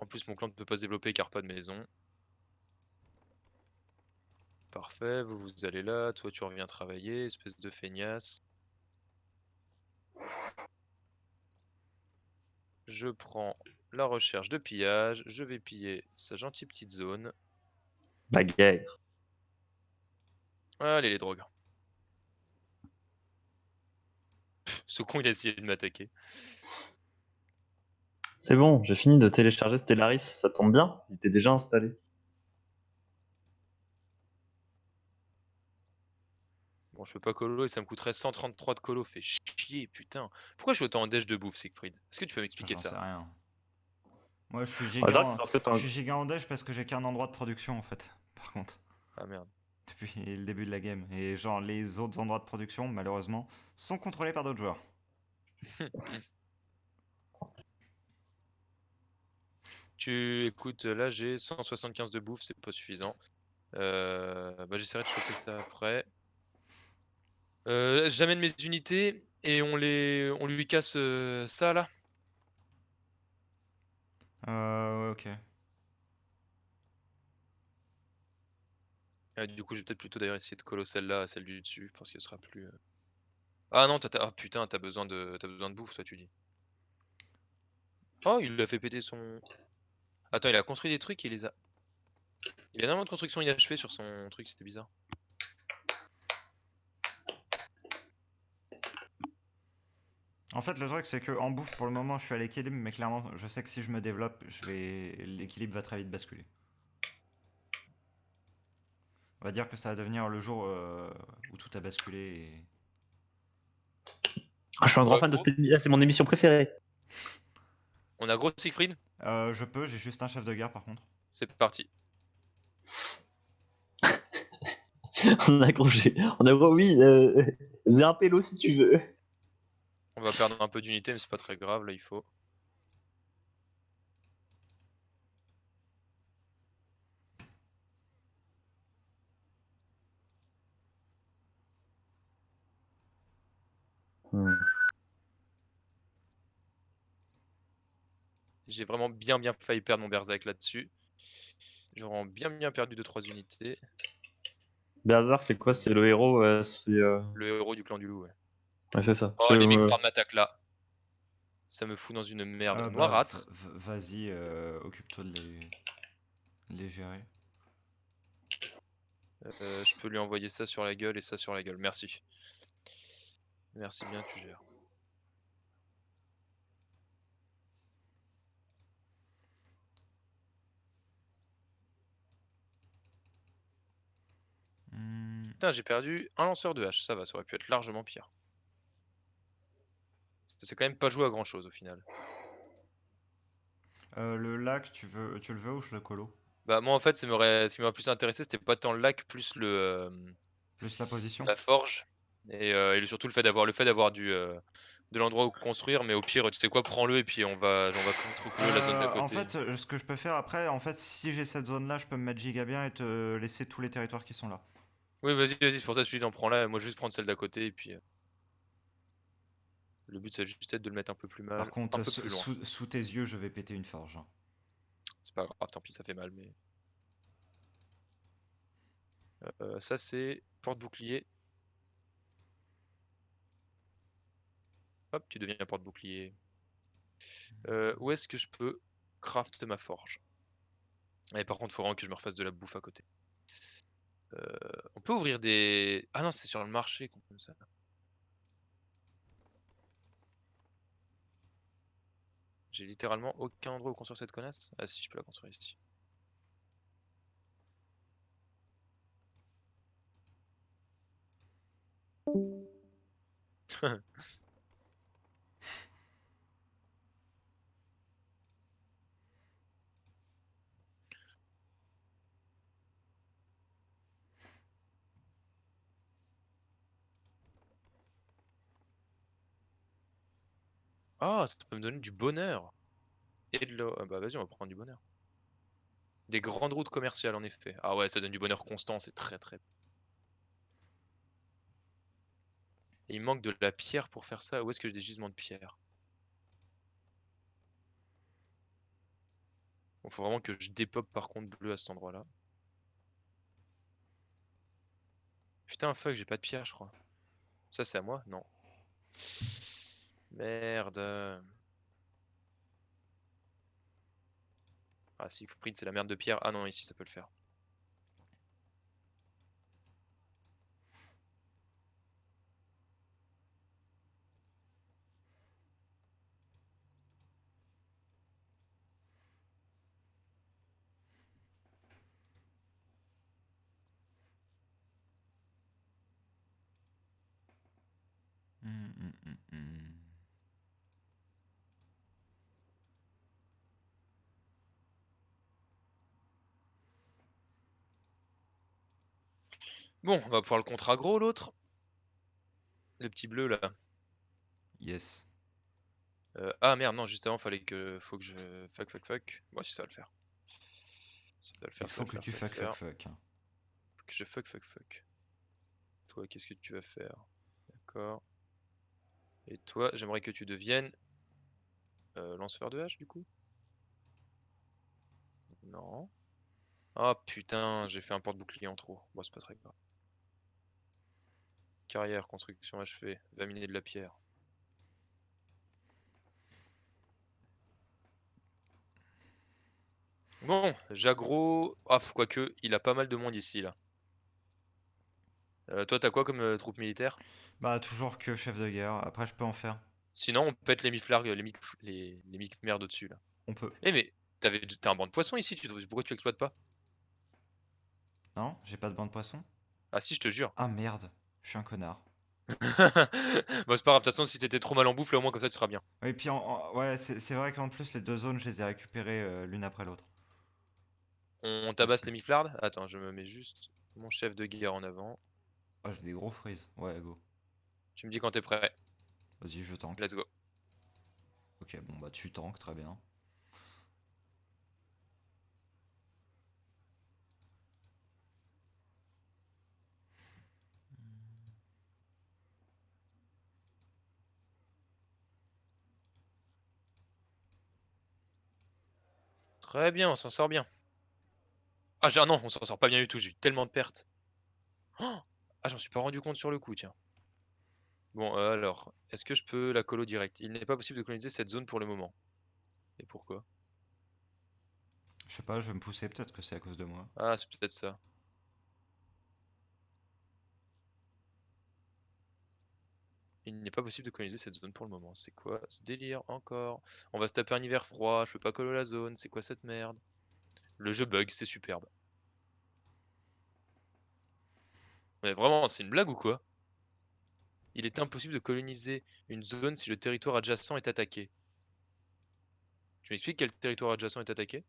En plus, mon clan ne peut pas se développer car pas de maison. Parfait, vous allez là, toi tu reviens travailler, espèce de feignasse. Je prends la recherche de pillage, je vais piller sa gentille petite zone. La guerre. Allez les drogues. Ce con il a essayé de m'attaquer. C'est bon, j'ai fini de télécharger Stellaris, ça tombe bien, il était déjà installé. Bon, je peux pas colo et ça me coûterait 133 de colo, fait chier, putain. Pourquoi je suis autant en dèche de bouffe, Siegfried? Est-ce que tu peux m'expliquer j'en sais ça? rien. Moi, Ah, c'est vrai que c'est parce que je suis giga en dèche parce que j'ai qu'un endroit de production en fait. Par contre, Ah merde. depuis le début de la game. Et genre, les autres endroits de production, malheureusement, sont contrôlés par d'autres joueurs. Tu écoutes, là j'ai 175 de bouffe, c'est pas suffisant. Bah, j'essaierai de choper ça après. J'amène mes unités et on lui casse ça là. Ouais, ok. Du coup, je vais peut-être plutôt d'ailleurs essayer de colo celle-là à celle du dessus parce qu'elle sera plus. Ah non, ah putain, t'as besoin de bouffe, toi tu dis. Oh, il a fait péter son. Attends, il a construit des trucs, il les a. Il y a énormément de construction inachevée sur son truc, c'était bizarre. En fait, le truc, c'est que en bouffe, pour le moment, je suis à l'équilibre, mais clairement, je sais que si je me développe, l'équilibre va très vite basculer. On va dire que ça va devenir le jour où tout a basculé. Ah, je suis un grand Bah, fan de gros, cette émission, c'est mon émission préférée. on a gros Siegfried, Je peux, j'ai juste un chef de guerre par contre. c'est parti. On a gros, oui, c'est un pélo si tu veux. On va perdre un peu d'unité, mais c'est pas très grave, là il faut. J'ai vraiment bien failli perdre mon Berserk là-dessus. J'aurais bien perdu 2-3 unités. Berserk, c'est quoi? C'est le héros, Le héros du clan du loup, ouais. Ouais, c'est ça. Oh, les Bigfarm m'attaquent là. Ça me fout dans une merde noirâtre. Vas-y, occupe-toi de les gérer. Je peux lui envoyer ça sur la gueule et ça sur la gueule. Merci. Merci bien, tu gères. Putain, j'ai perdu un lanceur de hache. Ça va, ça aurait pu être largement pire. C'est quand même pas joué à grand chose au final. Le lac, tu le veux ou je le colo? Bah, moi en fait, ce qui m'aurait plus intéressé, c'était pas tant le lac, plus Plus la position? la forge. Et surtout le fait d'avoir de l'endroit où construire. Mais au pire, tu sais quoi, prends-le et puis on va contre-colo la zone d'à En côté. fait, ce que je peux faire après, en fait, si j'ai cette zone-là, je peux me mettre giga bien et te laisser tous les territoires qui sont là. Oui, vas-y, c'est pour ça que je te dis d'en prendre là. Moi, je vais juste prendre celle d'à côté et puis le but, ça va juste être de le mettre un peu plus Par mal, un contre, peu plus loin. sous tes yeux, je vais péter une forge, hein. C'est pas grave, tant pis, ça fait mal, mais ça c'est porte-bouclier. Hop, tu deviens porte-bouclier. Où est-ce que je peux craft ma forge? Et par contre, faut vraiment que je me refasse de la bouffe à côté. On peut ouvrir des... Ah non, c'est sur le marché comme ça. J'ai littéralement aucun endroit où construire cette connasse. Ah si, je peux la construire ici. Ah, ça peut me donner du bonheur. Et de l'eau. Ah bah vas-y, on va prendre du bonheur. Des grandes routes commerciales en effet. Ah ouais, ça donne du bonheur constant, c'est très. Et il me manque de la pierre pour faire ça. Où est-ce que j'ai des gisements de pierre? Bon, faut vraiment que je dépop par contre bleu à cet endroit-là. Putain, fuck, j'ai pas de pierre, je crois. Ça, c'est à moi? Non. Merde. Ah, Siegfried, c'est la merde de pierre. Ah non, ici, ça peut le faire. Hum. Bon, on va pouvoir le contre-aggro, l'autre. Le petit bleu, là. Yes. Ah merde, non, juste avant, faut que je... Fuck. Bon, si ça va le faire. Ça va le Il faire, ça va faut le que faire, tu ça va le faire. fuck, hein. Faut que je fuck. Toi, qu'est-ce que tu vas faire? D'accord. Et toi, j'aimerais que tu deviennes... lanceur de hache, du coup? Non. Ah putain, j'ai fait un porte-bouclier en trop. Bon, c'est pas très grave. Carrière, construction achevée, va miner de la pierre. Bon, J'aggro. Ah, quoique, il a pas mal de monde ici, là. Toi, t'as quoi comme troupe militaire? Bah, toujours que chef de guerre. Après, je peux en faire. Sinon, on pète les miflargues, les mic-merdes au-dessus, là. On peut. Eh, mais t'as un banc de poissons ici, pourquoi tu l'exploites pas? Non, j'ai pas de banc de poisson. Ah, si, je te jure. Ah merde, je suis un connard. Bah, c'est pas grave, de toute façon, si t'étais trop mal en bouffe, là, au moins, comme ça, tu seras bien. Et puis, ouais, c'est vrai qu'en plus, les deux zones, je les ai récupérées l'une après l'autre. On tabasse Aussi. les miflardes? Attends, je me mets juste mon chef de guerre en avant. Ah, j'ai des gros freeze. Ouais, go. Tu me dis quand t'es prêt. Vas-y, je tank. Let's go. Ok, bon, bah, tu tank, très bien. Très bien, on s'en sort bien. Ah non, on s'en sort pas bien du tout, j'ai eu tellement de pertes. Oh ah, j'en suis pas rendu compte sur le coup, tiens. Bon, alors, est-ce que je peux la colo direct? Il n'est pas possible de coloniser cette zone pour le moment. Et pourquoi? Je sais pas, je vais me pousser, peut-être que c'est à cause de moi. Ah, c'est peut-être ça. Il n'est pas possible de coloniser cette zone pour le moment. C'est quoi ce délire encore? On va se taper un hiver froid, je peux pas colo la zone, c'est quoi cette merde? Le jeu bug, c'est superbe. Mais vraiment, c'est une blague ou quoi? Il est impossible de coloniser une zone si le territoire adjacent est attaqué. Tu m'expliques quel territoire adjacent est attaqué?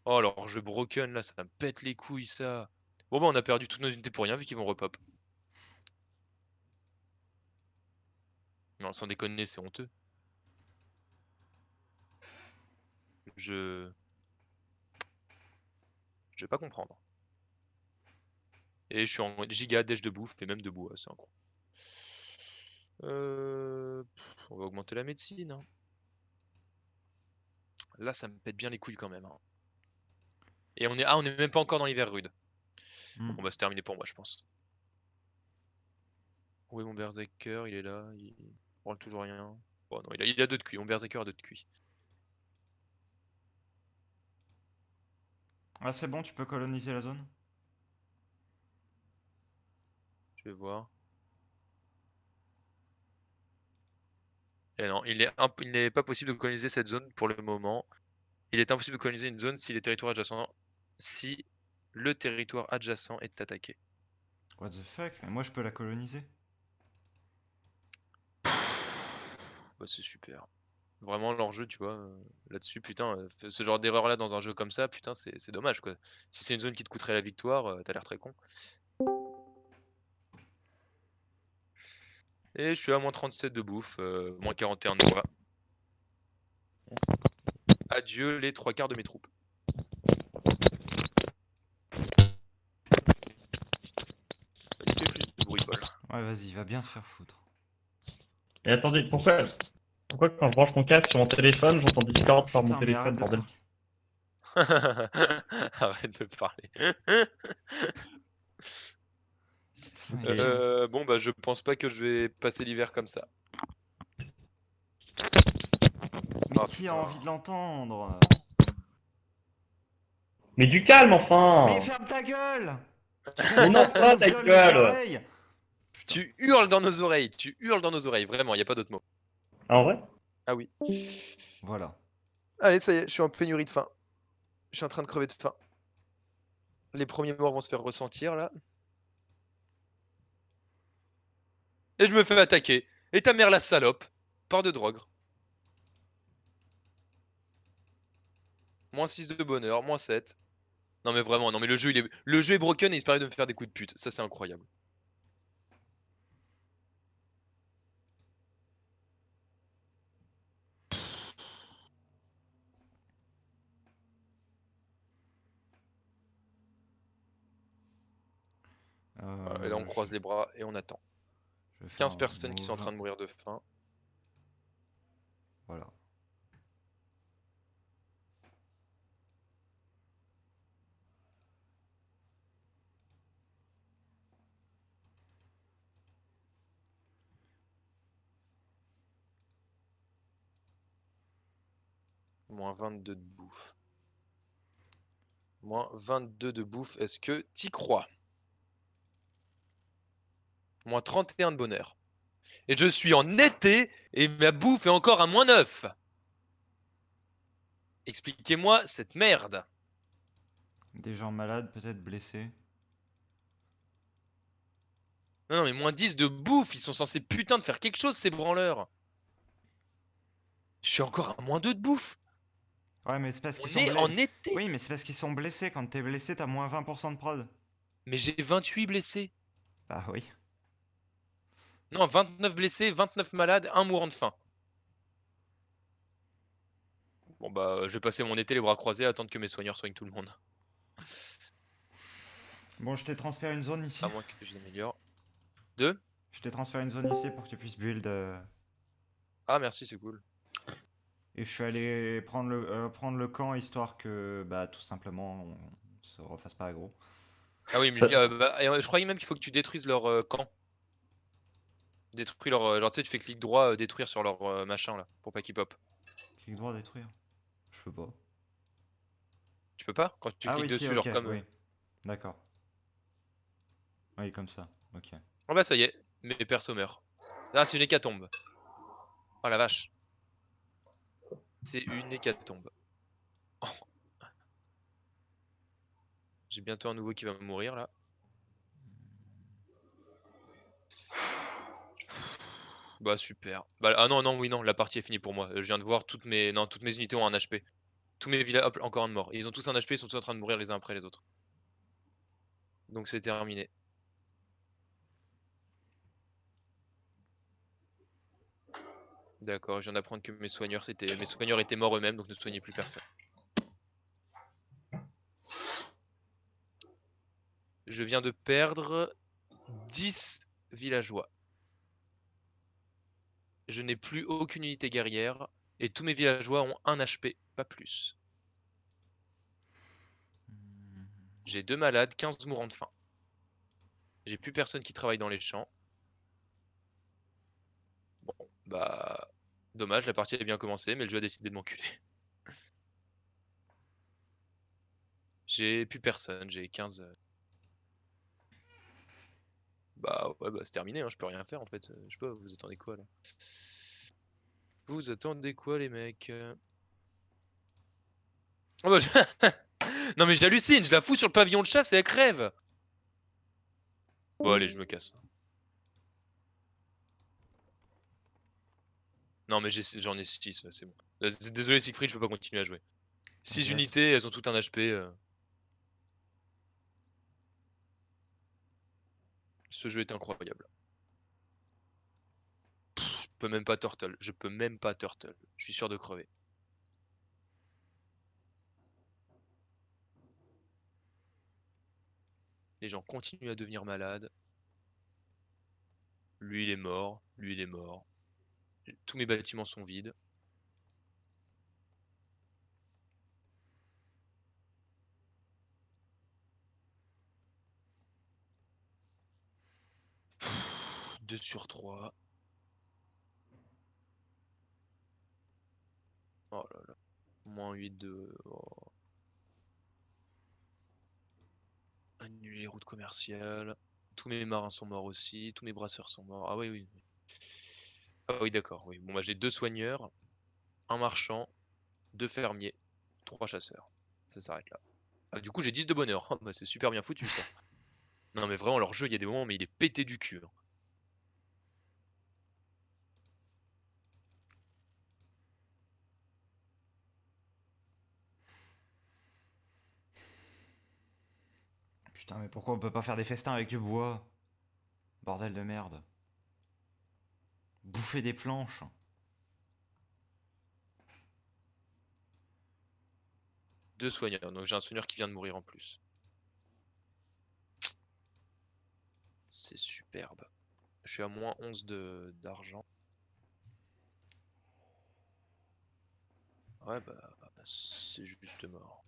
Oh, alors jeu broken là, ça me pète les couilles ça. Bon bah on a perdu toutes nos unités pour rien vu qu'ils vont repop. Non, sans déconner, c'est honteux. Je... Je vais pas comprendre. Et je suis en giga dèche de bouffe et même de bois, c'est incroyable. On va augmenter la médecine, hein. Là, ça me pète bien les couilles quand même, hein. Et on est même pas encore dans l'hiver rude. Hmm. On va se terminer pour moi, je pense. Où est mon berserker? Il est là, il branle toujours rien. Bon non, il a deux de cuit, mon berserker a deux de cuit. Ah, c'est bon, tu peux coloniser la zone? Je vais voir. Et non, il n'est pas possible de coloniser cette zone pour le moment. Il est impossible de coloniser une zone si le territoire adjacent est attaqué. What the fuck? Mais moi, je peux la coloniser. Bah, c'est super. Vraiment l'enjeu, tu vois, là-dessus, putain, ce genre d'erreur là dans un jeu comme ça, putain, c'est dommage quoi. Si c'est une zone qui te coûterait la victoire, tu l'air très con. Et je suis à -37 de bouffe, -41 de bois. Adieu les 3/4 de mes troupes. Il fait plus de bruit, Paul. Ouais, vas-y, va bien te faire foutre. Et attendez, pourquoi quand je branche mon casque sur mon téléphone, j'entends Discord par mon Putain, mais arrête téléphone, de bordel? parler. Arrête de parler. Ça m'énerve. Bon bah je pense pas que je vais passer l'hiver comme ça. Mais Oh qui a putain. envie de l'entendre? Mais du calme, Mais enfin! ferme ta gueule! Mais non, Tu pas nous ta violes les gueule! oreilles! Putain. Tu hurles dans nos oreilles, tu hurles dans nos oreilles, vraiment, y a pas d'autre mot. En vrai? Ah oui. Voilà. Allez, ça y est, je suis en pénurie de faim. Je suis en train de crever de faim. Les premiers morts vont se faire ressentir là. Et je me fais attaquer. Et ta mère la salope. Par de drogue. -6 de bonheur, -7. Non mais vraiment, non mais le jeu est broken et il se permet de me faire des coups de pute. Ça c'est incroyable. Voilà, et là on croise les bras et on attend. je vais faire 15 un personnes qui sont en move. train de mourir de faim. Voilà. Moins 22 de bouffe. Moins 22 de bouffe, est-ce que t'y crois? Moins 31 de bonheur. Et je suis en été et ma bouffe est encore à moins 9. Expliquez-moi cette merde. Des gens malades, peut-être blessés. Non, non, mais moins 10 de bouffe, ils sont censés putain de faire quelque chose, ces branleurs. Je suis encore à moins 2 de bouffe. Ouais, mais c'est parce qu'ils On sont est blessés. en été. Oui, mais c'est parce qu'ils sont blessés. Quand t'es blessé, t'as moins 20% de prod. Mais j'ai 28 blessés. Bah oui. Non, 29 blessés, 29 malades, 1 mourant de faim. Bon bah, je vais passer mon été les bras croisés, attendre que mes soigneurs soignent tout le monde. Bon, je t'ai transféré une zone ici. À moins que je les améliore. 2. Je t'ai transféré une zone ici pour que tu puisses build. Ah merci, c'est cool. Et je suis allé prendre le camp histoire que, bah, tout simplement, on se refasse pas aggro. Ah oui, mais Ça- je croyais même qu'il faut que tu détruises leur camp. Détruis leur... genre tu sais, tu fais clic droit, détruire sur leur machin là, pour pas qu'ils pop. Clic droit détruire. Je peux pas. Tu peux pas? Quand tu Ah cliques oui, si, dessus, ok, genre comme... oui. D'accord. Oui, comme ça. Ok. Oh bah ça y est, mes persos meurent. Ah, c'est une hécatombe. Oh la vache. C'est une hécatombe. Oh, j'ai bientôt un nouveau qui va mourir là. Bah super. Bah, ah non, non, oui, non, la partie est finie pour moi. Je viens de voir toutes mes... Non, toutes mes unités ont un HP. Tous mes villages... Hop, encore un de mort. Ils ont tous un HP, ils sont tous en train de mourir les uns après les autres. Donc c'est terminé. D'accord, je viens d'apprendre que mes soigneurs étaient morts eux-mêmes, donc ne soignez plus personne. Je viens de perdre 10 villageois. Je n'ai plus aucune unité guerrière et tous mes villageois ont 1 HP, pas plus. J'ai 2 malades, 15 mourants de faim. J'ai plus personne qui travaille dans les champs. Bon, bah... Dommage, la partie a bien commencé, mais le jeu a décidé de m'enculer. J'ai plus personne, j'ai 15... Bah ouais, bah c'est terminé, hein, je peux rien faire en fait. Je sais pas, vous attendez quoi là? Vous attendez quoi les mecs? Oh, bah, non mais j'hallucine, je la fous sur le pavillon de chasse et elle crève. Bon allez, je me casse. Non mais j'en ai 6, c'est bon. Désolé Siegfried, je peux pas continuer à jouer. 6 T'inquiète. unités, elles ont toutes un HP. Ce jeu est incroyable. Je peux même pas turtle, je peux même pas turtle. Je suis sûr de crever. Les gens continuent à devenir malades. Lui il est mort, lui il est mort. Tous mes bâtiments sont vides. Pff, 2 sur 3. Oh là là. Moins 8 de... Oh. Annuler les routes commerciales. Tous mes marins sont morts aussi. Tous mes brasseurs sont morts. Ah oui, oui. Ah oui, d'accord. Oui. Bon, bah, j'ai 2 soigneurs, un marchand, 2 fermiers, 3 chasseurs. Ça s'arrête là. Ah, du coup, j'ai 10 de bonheur. Oh, bah, c'est super bien foutu ça. Non, mais vraiment, leur jeu, il y a des moments, mais il est pété du cul, hein. Putain, mais pourquoi on peut pas faire des festins avec du bois? Bordel de merde. Bouffer des planches. Deux soigneurs. Donc j'ai un soigneur qui vient de mourir en plus. C'est superbe. Je suis à moins 11 d'argent. Ouais, bah, c'est juste mort.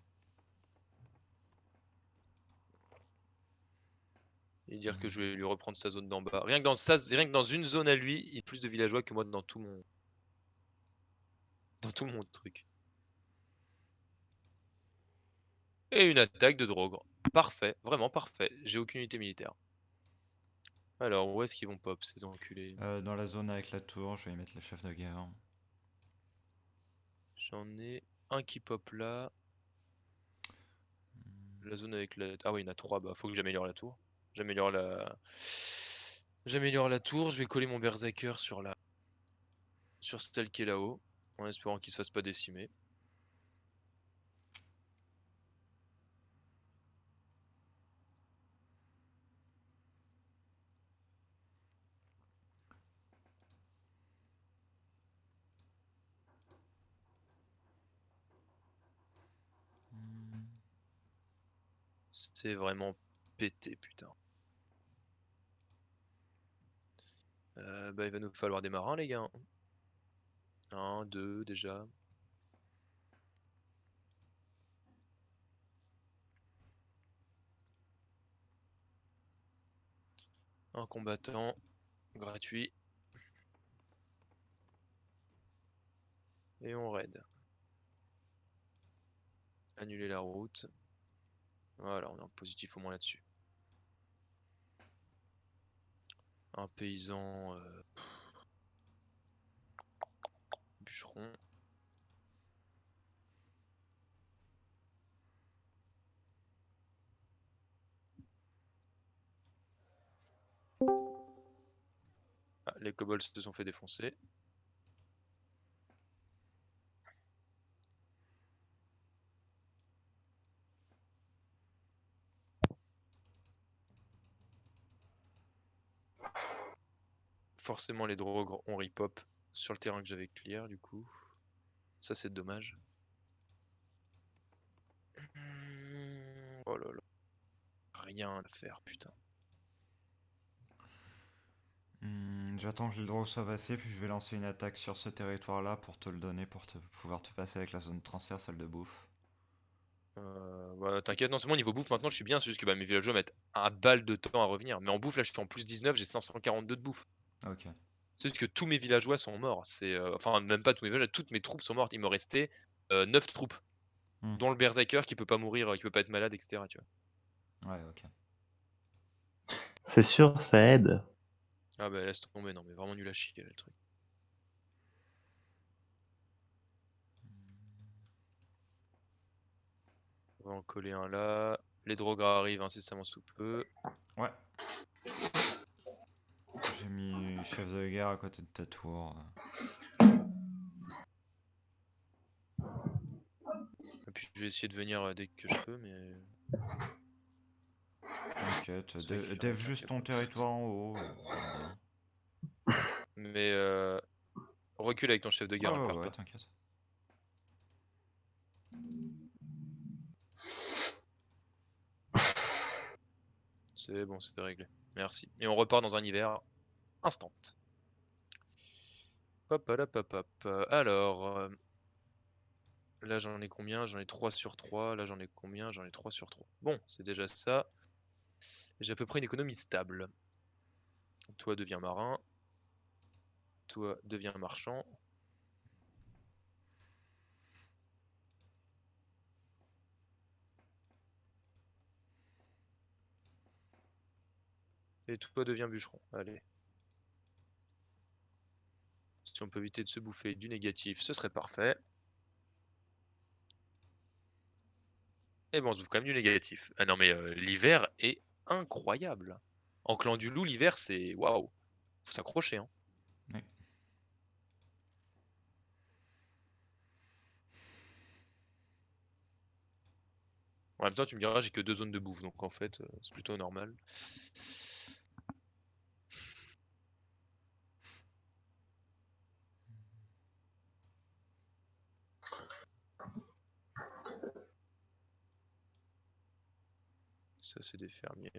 Et dire que je vais lui reprendre sa zone d'en bas. Rien que dans une zone à lui, il y a plus de villageois que moi dans tout mon truc. Et une attaque de Drogre. Parfait, vraiment parfait. J'ai aucune unité militaire. Alors, où est-ce qu'ils vont pop, ces enculés? Dans la zone avec la tour, je vais y mettre le chef de guerre. J'en ai un qui pop là. La zone avec la... Ah oui, il y en a 3, bah faut que j'améliore la tour. J'améliore la... J'améliore la tour, je vais coller mon Berserker sur la... sur celle qui est là-haut, en espérant qu'il se fasse pas décimer. C'est vraiment pété, putain. Bah il va nous falloir des marins les gars. 1, 2 déjà. Un combattant gratuit. Et on raid. Annuler la route. Voilà, on est en positif au moins là-dessus. Un paysan bûcheron. Ah, les kobolds se sont fait défoncer. Forcément les drogres ont ripop sur le terrain que j'avais clear du coup. Ça c'est dommage. Oh là là. Rien à faire, putain. J'attends que l'hydro soit passé, puis je vais lancer une attaque sur ce territoire-là pour te le donner, pour pouvoir te passer avec la zone de transfert, celle de bouffe. Bah, t'inquiète, non, c'est bon, niveau bouffe maintenant je suis bien, c'est juste que bah, mes villageois mettent un balle de temps à revenir. Mais en bouffe là je suis en plus 19, j'ai 542 de bouffe. Ok. C'est juste que tous mes villageois sont morts. Enfin, même pas tous mes villageois, toutes mes troupes sont mortes. Il me restait 9 troupes. Hmm. Dont le berserker qui peut pas mourir, qui peut pas être malade, etc. Tu vois. Ouais, ok. C'est sûr, ça aide. Ah bah laisse tomber, non mais vraiment nul à chier là, le truc. On va en coller un là. Les drogras arrivent incessamment sous peu. Ouais. J'ai mis chef de guerre à côté de ta tour. Et puis je vais essayer de venir dès que je peux, mais T'inquiète, c'est vrai qu'il fait un dev écart juste qui a ton pas de soucis. territoire en haut, on est bien. Mais recule avec ton chef de Ouais, guerre, hein, ouais, perds ouais, pas. t'inquiète. C'est bon, c'est réglé. Merci. Et on repart dans un hiver instant. Hop, hop, hop, hop. Alors, là j'en ai combien? J'en ai 3 sur 3. Là j'en ai combien? J'en ai 3 sur 3. Bon, c'est déjà ça. J'ai à peu près une économie stable. Toi deviens marin. Toi deviens marchand. Et toi deviens bûcheron. Allez. Si on peut éviter de se bouffer du négatif, ce serait parfait. Et bon, on se bouffe quand même du négatif. Ah non mais l'hiver est incroyable. En clan du loup, l'hiver c'est waouh. Faut s'accrocher hein. Oui. En même temps, tu me diras, j'ai que 2 zones de bouffe, donc en fait, c'est plutôt normal. Ça, c'est des fermiers.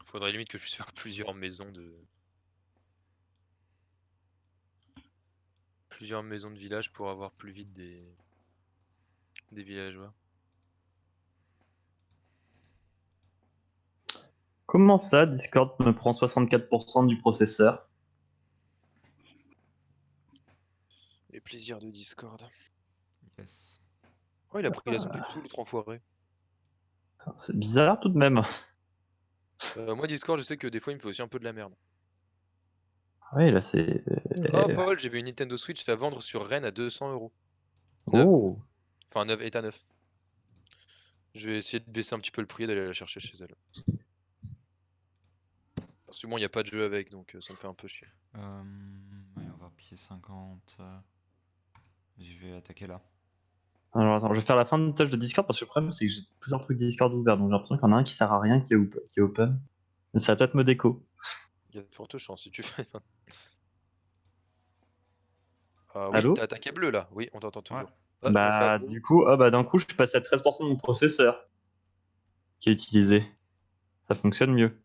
Faudrait limite que je puisse faire plusieurs maisons de... plusieurs maisons de village pour avoir plus vite des villageois. Comment ça, Discord me prend 64% du processeur? Les plaisirs de Discord. Yes. Oh, il a pris la zone du dessous, l'autre enfoiré. Enfin, c'est bizarre tout de même. Moi, Discord, je sais que des fois, il me fait aussi un peu de la merde. Oui, là c'est. Oh, Paul, j'ai vu une Nintendo Switch à vendre sur Rennes à 200 €. Neuve. Oh! Enfin, neuve, état neuf. Je vais essayer de baisser un petit peu le prix et d'aller la chercher chez elle. Parce que bon, il n'y a pas de jeu avec, donc ça me fait un peu chier. Allez, on va pied 50. Je vais attaquer là. Alors attends, je vais faire la fin de tâche de Discord parce que le problème c'est que j'ai plusieurs trucs Discord ouverts, donc j'ai l'impression qu'il y en a un qui sert à rien qui est open. Mais ça va peut-être me déco. Il y a de fortes chances si tu fais. Ah oui, Allô? t'as attaqué bleu là. Oui, on t'entend Ouais. toujours. Ah, je refais à Bah bleu. du coup, d'un coup je suis passé à 13% de mon processeur qui est utilisé. Ça fonctionne mieux.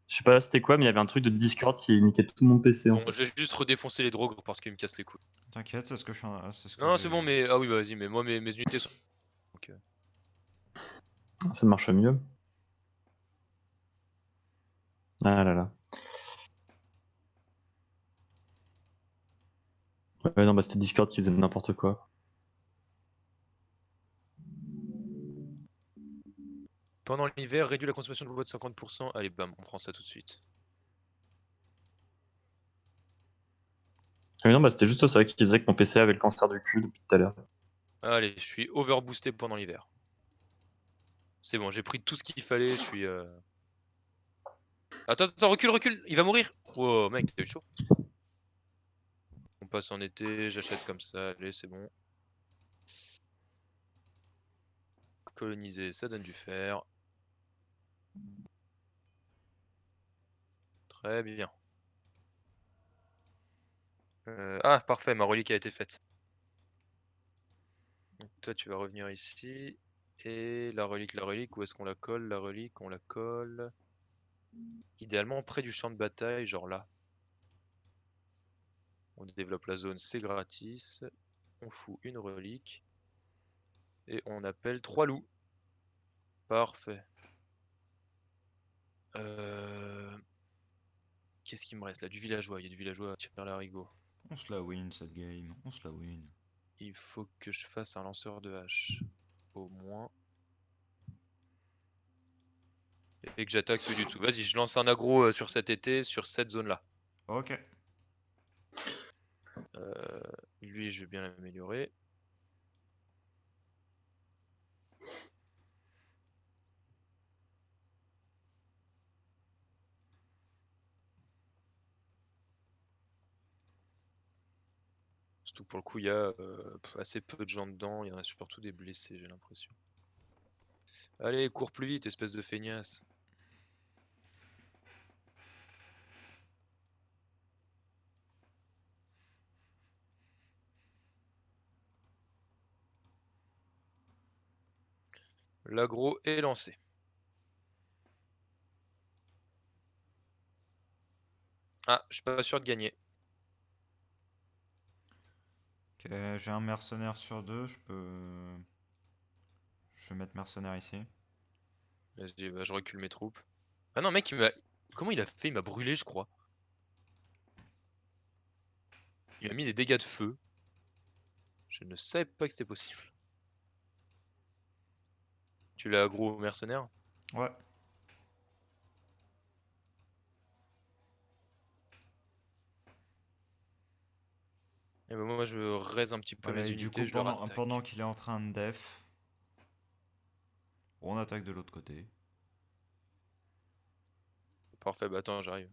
Je sais pas c'était quoi, mais il y avait un truc de Discord qui niquait tout mon PC en Bon, fait. je vais juste redéfoncer les drogues parce qu'ils me cassent les couilles. T'inquiète, c'est ce que je suis c'est ce que Non, j'ai. c'est bon, mais. Ah oui, bah vas-y, mais moi, mes unités sont. Donc, Ça marche mieux. Ah là là. Ouais, non, bah c'était Discord qui faisait n'importe quoi. Pendant l'hiver, réduit la consommation de bois de 50%. Allez, bam, on prend ça tout de suite. Ah, non, bah c'était juste ça qui faisait que mon PC avait le cancer du cul depuis tout à l'heure. Allez, je suis overboosté pendant l'hiver. C'est bon, j'ai pris tout ce qu'il fallait, je suis. Attends, recule, recule, il va mourir. Wow, mec, t'as eu chaud. On passe en été, j'achète comme ça, allez, c'est bon. Coloniser, ça donne du fer. Très bien. Ah, parfait, ma relique a été faite. Donc toi, tu vas revenir ici. Et la relique, où est-ce qu'on la colle? La relique, on la colle. Idéalement près du champ de bataille, genre là. On développe la zone, c'est gratis. On fout une relique. Et on appelle 3 loups. Parfait. Qu'est-ce qui me reste là? Du villageois, il y a du villageois à tirer l'arigot. On se la win cette game, on se la win. Il faut que je fasse un lanceur de hache. Au moins. Et que j'attaque celui du dessous. Vas-y, je lance un aggro sur cet été, sur cette zone-là. Ok. Lui, je vais bien l'améliorer. Surtout pour le coup, il y a assez peu de gens dedans. Il y en a surtout des blessés, j'ai l'impression. Allez, cours plus vite, espèce de feignasse. L'aggro est lancé. Ah, je suis pas sûr de gagner. Ok, j'ai un mercenaire sur deux, je peux. Je vais mettre mercenaire ici. Vas-y, bah, je recule mes troupes. Ah non, mec, il m'a. Comment il a fait? Il m'a brûlé, je crois. Il m'a mis des dégâts de feu. Je ne savais pas que c'était possible. Tu l'as aggro mercenaire? Ouais. Et ben moi, je raise un petit peu Voilà, mes et du coup, unités, je leur attaque. pendant qu'il est en train de def, on attaque de l'autre côté. Parfait, bah attends, j'arrive.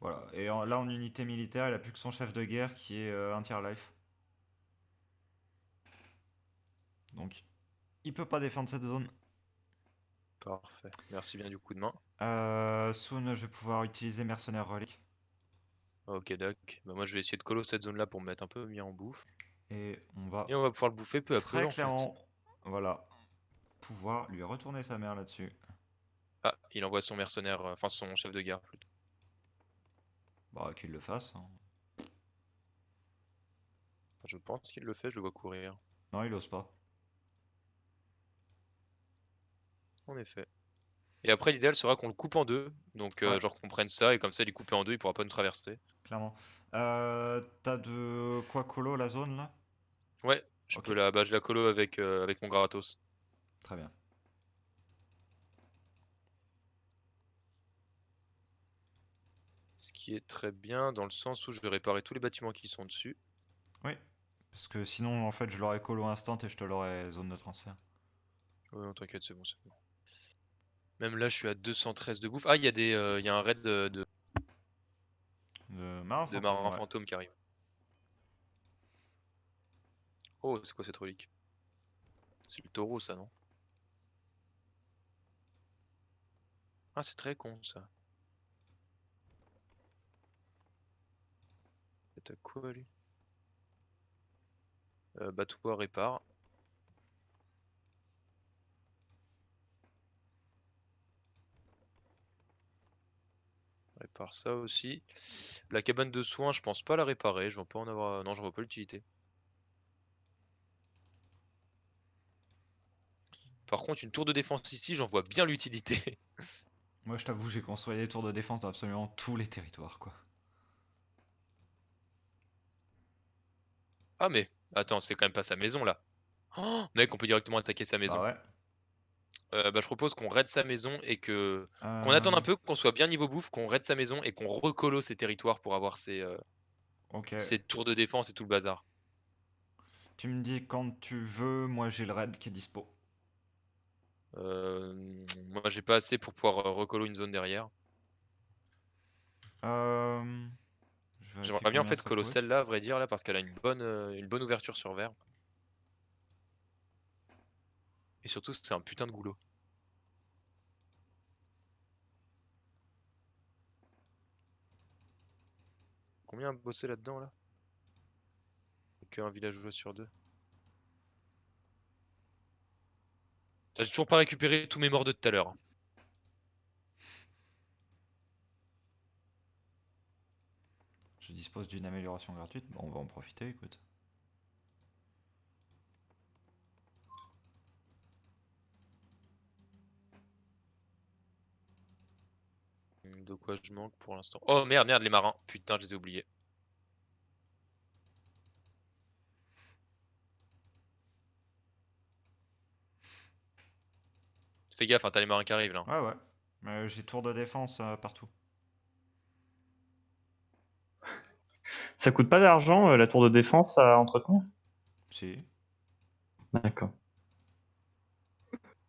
Voilà, et là en unité militaire, il a plus que son chef de guerre qui est un tiers life. Donc, il peut pas défendre cette zone. Parfait. Merci bien du coup de main. Soon, je vais pouvoir utiliser mercenaire relique. Ok, d'accord. Bah moi, je vais essayer de colo cette zone-là pour me mettre un peu bien en bouffe. Et on va Et on va pouvoir le bouffer peu à peu, très en fait. clairement, voilà, pouvoir lui retourner sa mère là-dessus. Ah, il envoie son mercenaire, enfin son chef de guerre plutôt. Bah, qu'il le fasse, hein. Je pense qu'il le fait, je le vois courir. Non, il ose pas. En effet. Et après, l'idéal sera qu'on le coupe en deux. Donc, Ouais. genre qu'on prenne ça et comme ça, il est coupé en deux, il pourra pas nous traverser. Clairement. T'as de quoi colo la zone là? Ouais, je Ok, peux la, bah, je la colo avec mon gratos. très bien. Ce qui est très bien dans le sens où je vais réparer tous les bâtiments qui sont dessus. Oui, parce que sinon en fait je l'aurais colo instant et je te l'aurais zone de transfert. Ouais, non, t'inquiète, c'est bon, c'est bon. Même là, je suis à 213 de bouffe. Ah, il y a un raid De marin de fantôme, marins ouais. fantômes qui arrive. Oh, c'est quoi cette relique? C'est le taureau, ça, non? Ah, c'est très con, ça. T'as quoi, lui? Battoir répare. Répare ça aussi. La cabane de soins, je pense pas la réparer. Je vois pas en avoir. Non, je vois pas l'utilité. Par contre, une tour de défense ici, j'en vois bien l'utilité. Moi je t'avoue j'ai construit des tours de défense dans absolument tous les territoires quoi. Ah, mais attends, c'est quand même pas sa maison là. Oh, mec, on peut directement attaquer sa Bah maison. ouais. Bah, je propose qu'on raide sa maison et qu'on Euh, attende un peu, qu'on soit bien niveau bouffe, qu'on raide sa maison et qu'on recolo ses territoires pour avoir ok. ses tours de défense et tout le bazar. Tu me dis quand tu veux, moi j'ai le raid qui est dispo. Moi, j'ai pas assez pour pouvoir recolo une zone derrière. Euh... Je vérifie J'aimerais bien en combien fait ça colo coûte. celle-là, à vrai dire, là, parce qu'elle a une bonne ouverture sur verre. Et surtout, c'est un putain de goulot. Combien a bossé là-dedans, là? Qu'un villageois sur deux. J'ai toujours pas récupéré tous mes morts de tout à l'heure. Je dispose d'une amélioration gratuite. Bon, on va en profiter, écoute. De quoi je manque pour l'instant? Oh merde, merde, les marins. Putain, je les ai oubliés. Fais gaffe, hein, t'as les marins qui arrivent là. Ouais, ouais. J'ai tour de défense partout. Ça coûte pas d'argent la tour de défense à entretenir? Si. D'accord.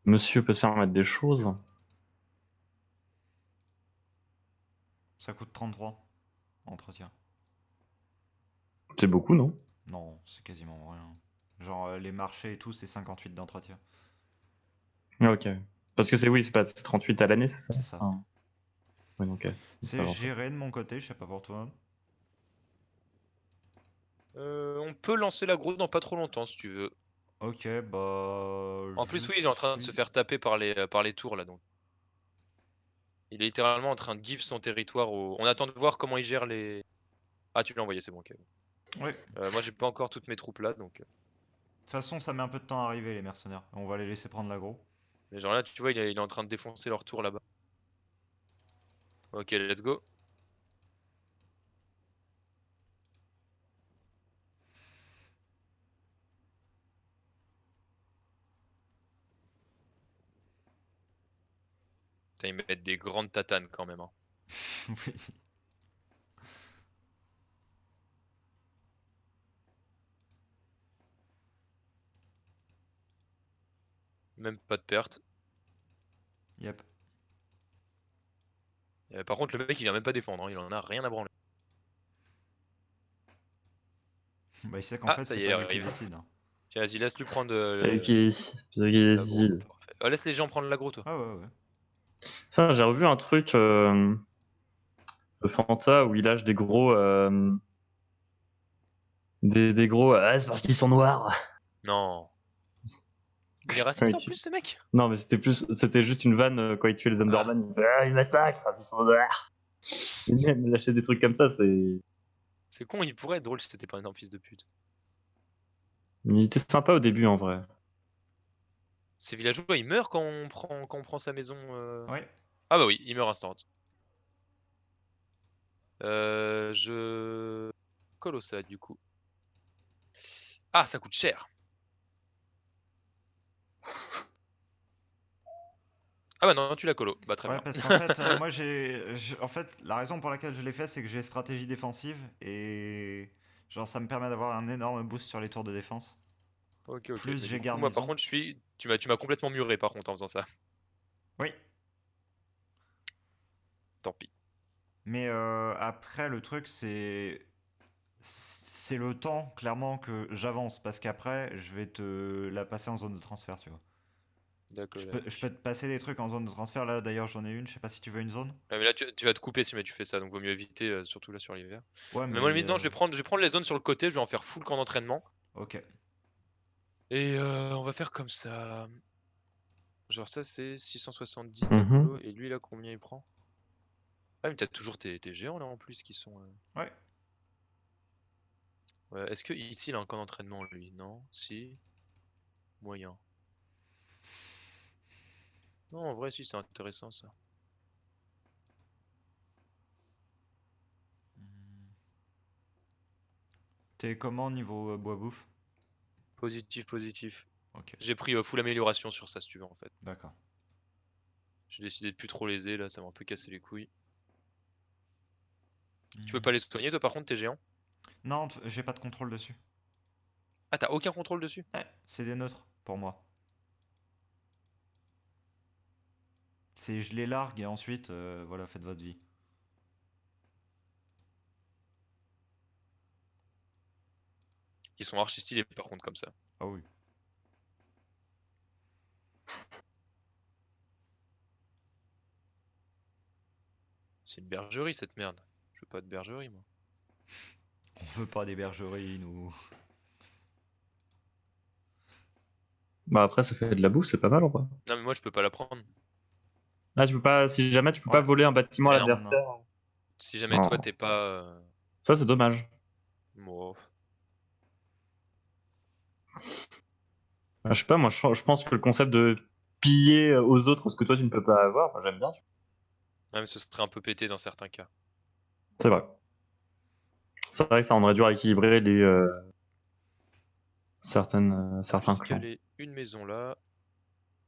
Monsieur peut se permettre des choses. Ça coûte 33. Entretien. C'est beaucoup, non? Non, c'est quasiment rien. Genre les marchés et tout, c'est 58 d'entretien. Ah, ok. Parce que oui, c'est 38 à l'année, c'est ça? C'est ça. Ah. Oui, donc, ça C'est va, en fait. géré de mon côté, je sais pas pour toi. On peut lancer l'agro dans pas trop longtemps si tu veux. Ok, bah. En Je plus, oui, il est en train de se suis. faire taper par les tours là donc. Il est littéralement en train de give son territoire au. On attend de voir comment il gère les. Ah, tu l'as envoyé, c'est bon. Ok. Oui. De Moi, j'ai pas encore toutes mes troupes là donc. toute façon, ça met un peu de temps à arriver, les mercenaires. On va les laisser prendre l'agro. Mais genre là, tu vois, il est en train de défoncer leur tour là-bas. Ok, let's go. Putain, ils mettent des grandes tatanes quand même, hein. Oui. Même pas de perte. Yep. Par contre, le mec, il vient même pas défendre, hein, il en a rien à branler. Bah, il sait qu'en Ah, fait, ça c'est y est, pas il lui qui arrive. décide, hein. Tiens, vas-y, laisse-lui prendre Ok, l'agro. décide. Parfait. Laisse les gens prendre l'agro, toi. Ah ouais, ouais. Ça, j'ai revu un truc de Fanta où il lâche des gros. Ah, c'est parce qu'ils sont noirs. Non. Il est Quand raciste il en tue- plus, ce mec. Non, mais c'était juste une vanne quand il tuait les Ah, Underman. Il fait, ah, ils massacrent parce qu'ils sont noirs. Et même lâcher des trucs comme ça, c'est. c'est con, il pourrait être drôle si c'était pas un fils de pute. Il était sympa au début en vrai. Ces villageois, ils meurent quand on prend sa maison. Oui. Ah bah oui, ils meurent instant. Je Colossa du coup. Ah, ça coûte cher. Ah bah non, tu l'as colo. Bah très Ouais, bien. parce qu'en fait, moi en fait, la raison pour laquelle je l'ai fait, c'est que j'ai stratégie défensive et genre ça me permet d'avoir un énorme boost sur les tours de défense. Ok, ok. Plus Mais j'ai du coup, moi par garnison. contre, tu m'as complètement muré par contre en faisant ça. Oui. Tant pis. Mais après, le truc, c'est le temps, clairement, que j'avance. Parce qu'après, je vais te la passer en zone de transfert, tu vois. D'accord. Je peux te passer des trucs en zone de transfert. Là, d'ailleurs, j'en ai une. Je sais pas si tu veux une zone. Ouais, mais là, tu vas te couper si mais tu fais ça, donc vaut mieux éviter, surtout là sur l'hiver. Ouais, Mais moi, mais. limite, non, je vais prendre les zones sur le côté, je vais en faire full camp d'entraînement. Ok. Et on va faire comme ça. Genre, ça, c'est 670 ta Mhm. colo, et lui, là, combien il prend? Ah, mais t'as toujours tes géants là en plus qui sont. Ouais. Ouais, est-ce que ici, il a un camp d'entraînement, lui? Non? Si? Moyen. Non, en vrai, si, c'est intéressant ça. T'es comment niveau bois bouffe? Positif, positif. Ok. J'ai pris full amélioration sur ça, si tu veux, en fait. D'accord. J'ai décidé de plus trop léser, là, ça m'a un peu cassé les couilles. Tu peux Hmm. pas les soigner, toi, par contre, tes géants? Non, j'ai pas de contrôle dessus. Ah, t'as aucun contrôle dessus? Ouais, c'est des neutres pour moi. C'est je les largue et ensuite, voilà, faites votre vie. Ils sont archi stylés, par contre, comme ça. Ah oui. C'est une bergerie, cette merde. Je veux pas de bergerie, moi. On veut pas des bergeries, nous. Bah après, ça fait de la bouffe, c'est pas mal en vrai. Non, mais moi, je peux pas la prendre. Ah, tu peux pas, si jamais tu peux pas Ouais. voler un bâtiment à Mais non. Non. l'adversaire. Si jamais toi, Non. t'es pas. Ça, c'est dommage. Bon, Je sais pas, moi, je pense que le concept de piller aux autres ce que toi tu ne peux pas avoir, moi, j'aime bien. ah, mais ce serait un peu pété dans certains cas. C'est vrai. C'est vrai que ça rendrait dur à équilibrer les On va certains juste clans. caler une maison là.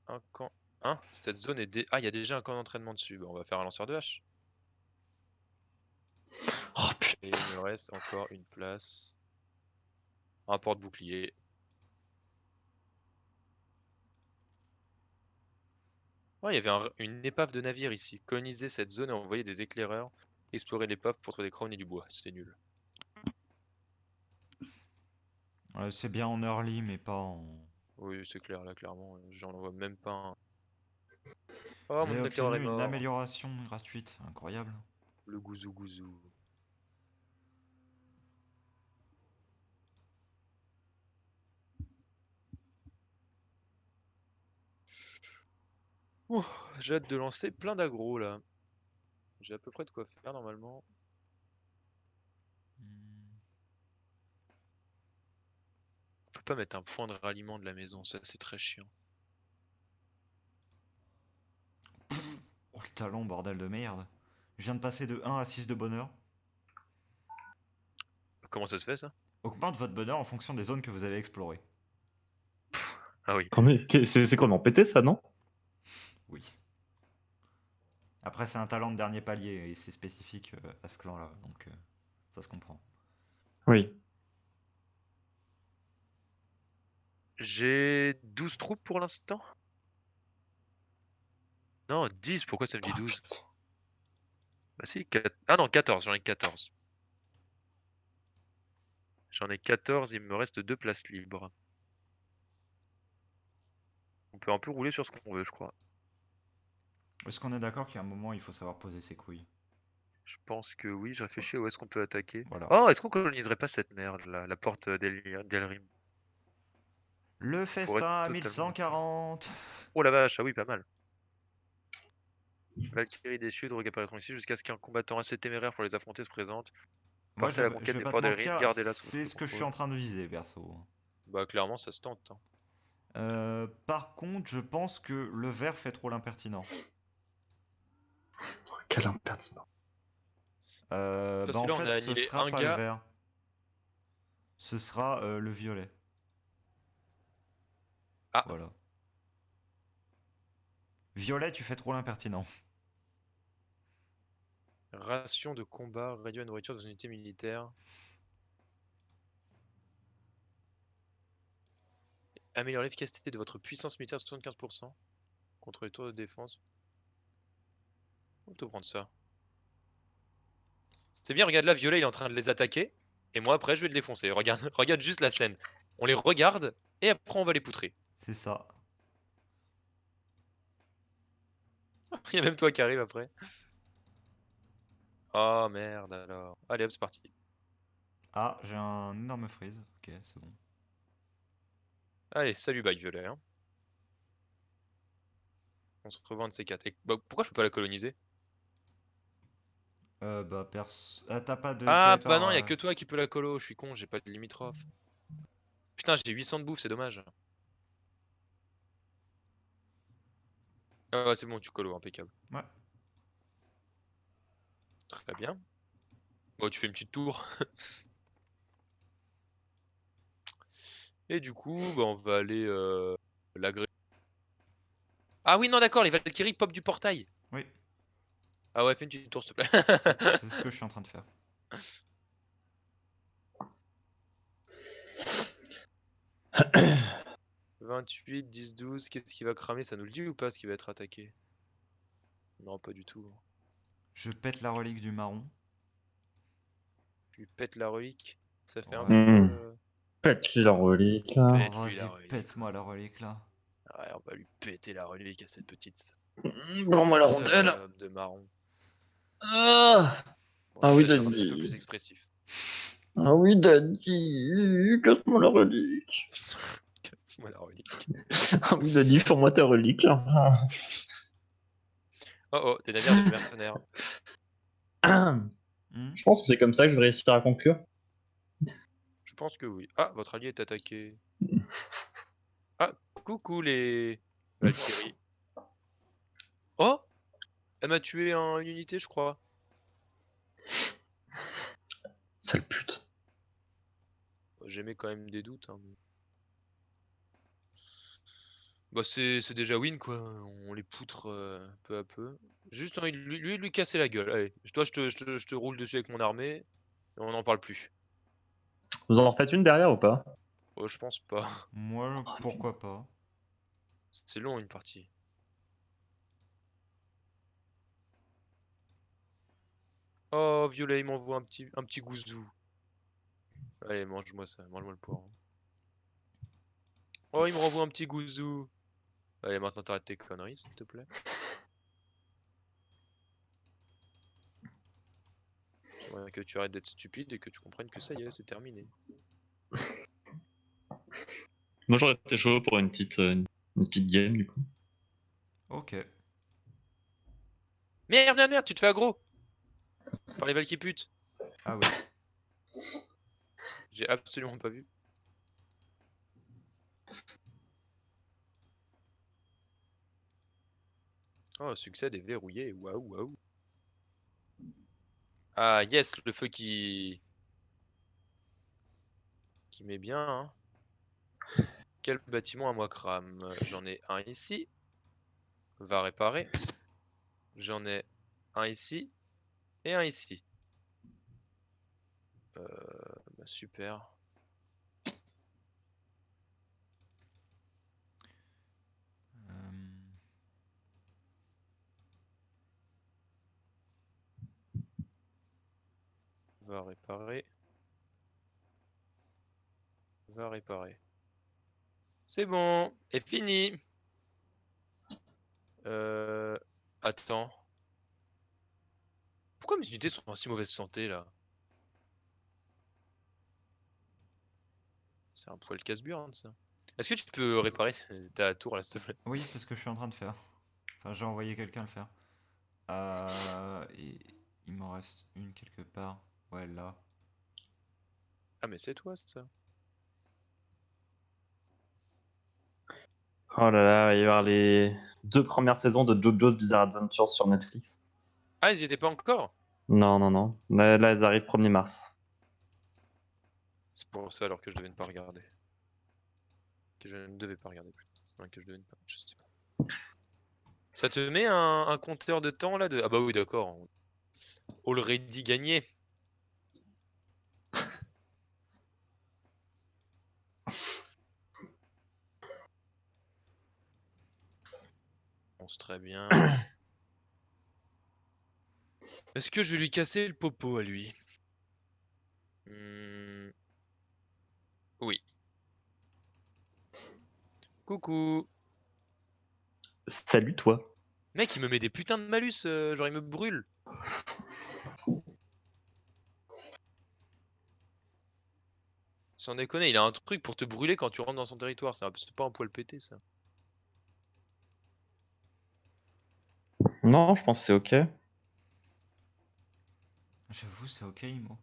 Un camp. Hein? Cette zone est. Ah, il y a déjà un camp d'entraînement dessus. Bah, on va faire un lanceur de hache. Oh Et putain. il me reste encore une place. Un porte-bouclier. Ouais, il y avait une épave de navire ici. Coloniser cette zone et envoyer des éclaireurs. Explorer l'épave pour trouver des crânes et du bois. C'était nul. C'est bien en early, mais pas en. Oui, c'est clair, là, clairement. J'en vois même pas un. Oh, Vous avez mon éclaireur est obtenu une mort. amélioration gratuite. Incroyable. Le gouzou gouzou. Ouh, j'ai hâte de lancer plein d'aggro là. J'ai à peu près de quoi faire normalement. Hmm. On peut pas mettre un point de ralliement de la maison, ça c'est très chiant. Oh le talon, bordel de merde. Je viens de passer de 1 à 6 de bonheur. Comment ça se fait ça? Augmente votre bonheur en fonction des zones que vous avez explorées. Ah oui. Attendez, c'est complètement pété ça, non? Oui. Après, c'est un talent de dernier palier et c'est spécifique à ce clan-là, donc ça se comprend. Oui. J'ai 12 troupes pour l'instant? Non, 10, pourquoi ça me dit Oh 12? putain. Bah si, ah non, 14, j'en ai 14. J'en ai 14, il me reste 2 places libres. On peut un peu rouler sur ce qu'on veut, je crois. Est-ce qu'on est d'accord qu'il y a un moment où il faut savoir poser ses couilles? Je pense que oui, je réfléchis à où est-ce qu'on peut attaquer. Voilà. Oh, est-ce qu'on coloniserait pas cette merde là, la porte d'Elrim? Le Pour être festin à totalement. 1140. Oh la vache, ah oui, pas mal. Valkyrie des Sud réapparaîtront ici jusqu'à ce qu'un combattant assez téméraire pour les affronter se présente. Moi, Partez à la je conquête vais des pas te ports d'Elrim, mentir, gardez-la sous c'est votre ce que je suis contrôle. en train de viser, perso. Bah clairement ça se tente, hein. Par contre, je pense que le vert fait trop l'impertinent. Quel impertinent. Parce Bah que en là on a fait, ce annihilé sera un pas le gars. vert. Ce sera le violet. Ah, Voilà. Violet, tu fais trop l'impertinent. ration de combat, réduire la nourriture dans une unité militaire. Améliorer l'efficacité de votre puissance militaire de 75% contre les tours de défense. On peut prendre ça. C'est bien, regarde là, Violet il est en train de les attaquer. Et moi après je vais te défoncer. Regarde, regarde juste la scène. On les regarde et après on va les poutrer. C'est ça. Il y a même toi qui arrive après. Oh merde alors. Allez hop, c'est parti. Ah, j'ai un énorme freeze. Ok, c'est bon. Allez, salut bye Violet, hein. On se revoit un de ces quatre. Et, bah, pourquoi je peux pas la coloniser? Bah, t'as pas de Ah bah territoire. non, il y a que toi qui peux la colo. Je suis con, j'ai pas de limitrophe. Putain, j'ai 800 de bouffe, c'est dommage. Ah ouais, c'est bon, tu colo, impeccable. Ouais. Très bien. Bon, tu fais une petite tour. Et du coup, bah, on va aller l'agréger. Ah oui, non, d'accord, les Valkyries pop du portail. Oui, Ah ouais, fais une petite tour, s'il te plaît. c'est ce que je suis en train de faire. 28, 10, 12, qu'est-ce qui va cramer? Ça nous le dit ou pas ce qui va être attaqué? Non, pas du tout. Je pète la relique du marron. Tu lui pètes la relique. Ça fait un peu. Ouais. Pète la relique là. Oh, Pète-lui la vas-y, relique. pète-moi la relique là. Ouais, on va lui péter la relique à cette petite Prends-moi la rondelle. salope de marron. Ah, Bon, ah ça oui, va être un petit peu plus Daddy. expressif. Ah oui, Daddy. Casse-moi la relique. Casse-moi la relique. Ah oui, Daddy, fais-moi ta relique. Oh oh, des navires de mercenaires. Hmm. Je pense que c'est comme ça que je vais réussir à conclure. Je pense que oui. Ah, votre allié est attaqué. Ah, coucou les Valkyries. Oh, elle m'a tué une unité, je crois. Sale pute. J'émets quand même des doutes, hein, mais- Bah c'est déjà win quoi. On les poutre peu à peu. Juste envie de lui casser la gueule. Allez, toi je te roule dessus avec mon armée. Et on n'en parle plus. Vous en faites une derrière ou pas? Oh, je pense pas. Moi, pourquoi pas. C'est long une partie. Oh, Violet, il m'envoie un petit gouzou. Allez, mange-moi ça, mange-moi le poireau. Oh, il me renvoie un petit gouzou. Allez, maintenant t'arrêtes tes conneries, s'il te plaît. Ouais, que tu arrêtes d'être stupide et que tu comprennes que ça y est, c'est terminé. Moi j'aurais été chaud pour une petite game du coup. Ok. Merde, merde, merde, tu te fais aggro par les Valky putes. Ah oui. J'ai absolument pas vu. Oh, succès déverrouillé, waouh, waouh. Ah, yes, le feu qui met bien, hein. Quel bâtiment à moi crame? J'en ai un ici. Va réparer. J'en ai un ici et un ici. Bah, super. Euh, Va réparer. Va réparer. C'est bon, et fini. Euh... Attends. Pourquoi mes unités sont en si mauvaise santé là? C'est un poil casse-burne ça. Est-ce que tu peux réparer ta tour là, s'il te plaît? Oui, c'est ce que je suis en train de faire. Enfin, j'ai envoyé quelqu'un le faire. Et il m'en reste une quelque part. Ouais, là. Ah mais c'est toi ça. Oh là là, il va y avoir les 2 premières saisons de JoJo's Bizarre Adventure sur Netflix. Ah, ils y étaient pas encore? Non, non, non. Là, elles arrivent 1er mars. C'est pour ça alors que je devais ne pas regarder. Que je ne devais pas regarder plus. Enfin, que je devais ne pas. Je sais pas. Ça te met un compteur de temps là de. Ah bah oui, d'accord. Already gagné. Je pense très bien. Est-ce que je vais lui casser le popo à lui? Oui. Coucou. Salut toi. Mec, il me met des putains de malus, genre il me brûle. Sans déconner, il a un truc pour te brûler quand tu rentres dans son territoire. C'est pas un poil pété ça. Non, je pense que c'est ok. J'avoue, c'est ok, moi.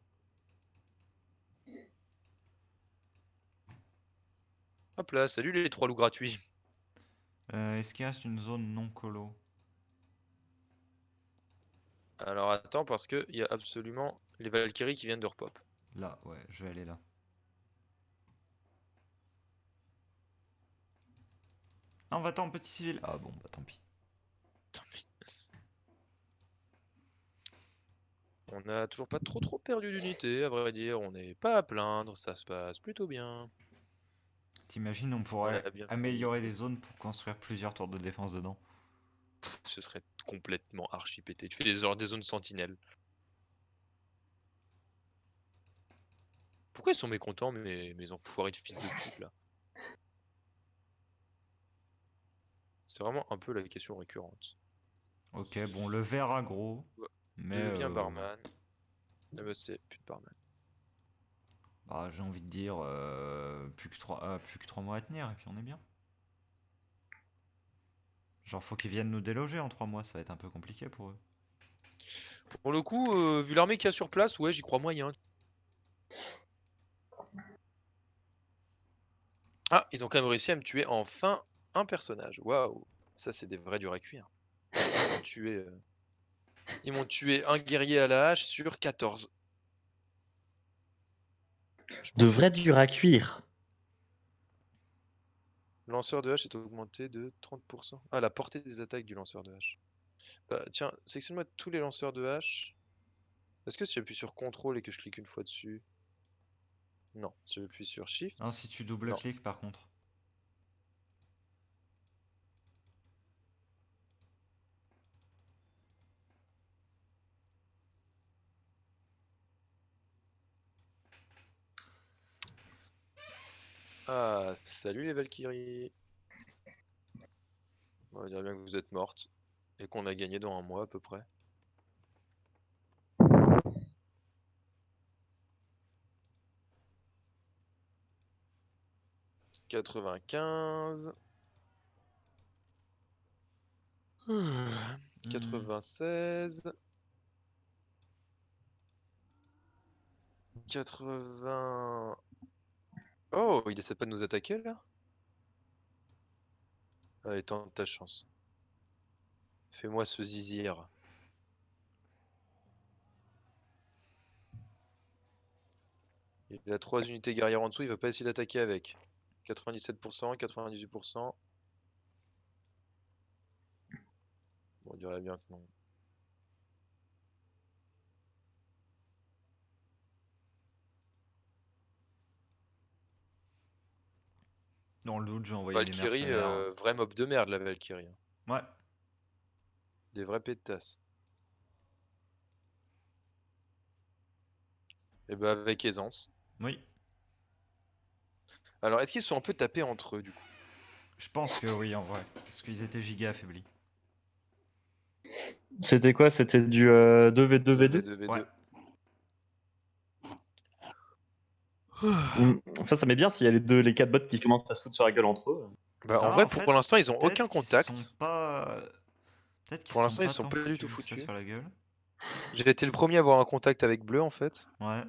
Hop là, salut les 3 loups gratuits. Est-ce qu'il reste une zone non colo? Alors attends, parce que il y a absolument les Valkyries qui viennent de repop. Là, ouais, je vais aller là. Ah, on va-t'en, petit civil. Ah bon, bah tant pis. Tant pis. On a toujours pas trop perdu d'unité, à vrai dire. On n'est pas à plaindre, ça se passe plutôt bien. T'imagines, on On pourrait a bien failli. améliorer des zones pour construire plusieurs tours de défense dedans. Ce serait complètement archi pété. Tu fais des zones sentinelles. Pourquoi ils sont mécontents, mes enfoirés de fils de pute là? C'est vraiment un peu la question récurrente. Ok, bon, le vert aggro, Ouais. mais Deviens barman. Ah bah c'est plus de barman. bah, j'ai envie de dire plus que 3 mois à tenir et puis on est bien. Genre, faut qu'ils viennent nous déloger en 3 mois, ça va être un peu compliqué pour eux. Pour le coup, vu l'armée qu'il y a sur place, ouais, j'y crois moyen. Ah, ils ont quand même réussi à me tuer enfin un personnage. Waouh, ça c'est des vrais durs à cuire. Ils m'ont tué, un guerrier à la hache sur 14. Je De m'en vrai fous. dur à cuire. Lanceur de hache est augmenté de 30%. Ah, la portée des attaques du lanceur de hache. Bah, tiens, sélectionne-moi tous les lanceurs de hache. Est-ce que si j'appuie sur CTRL et que je clique une fois dessus? Non. Si j'appuie sur Non, SHIFT? si tu Non. double-cliques par contre. Ah, salut les Valkyries. On va dire bien que vous êtes mortes. Et qu'on a gagné dans un mois à peu près. 95. 96. 80. Oh, il essaie pas de nous attaquer là? Allez, tente ta chance. Fais-moi ce zizir. Il a 3 unités guerrières en dessous, il va pas essayer d'attaquer avec. 97%, 98%. Bon, on dirait bien que non. Dans le doute, j'ai envoyé des Valkyrie, mercenaires. vrai mob de merde la Valkyrie. Ouais. Des vrais pétasses. Et bah avec aisance. Oui. Alors est-ce qu'ils se sont un peu tapés entre eux du coup? Je pense que oui, en vrai. Parce qu'ils étaient giga affaiblis. C'était quoi? C'était du 2v2v2? 2v2v2. Ouais. Ça met bien s'il y a les 4 bots qui commencent à se foutre sur la gueule entre eux. Bah en Ah, vrai en fait, pour l'instant ils ont aucun peut-être qu'ils se sont contact. pas. Peut-être qu'ils Pour se sont l'instant ils pas se sont tant pas du tout foutus que ça foutus. sur la gueule. J'ai été le premier à avoir un contact avec Bleu en fait. Ouais.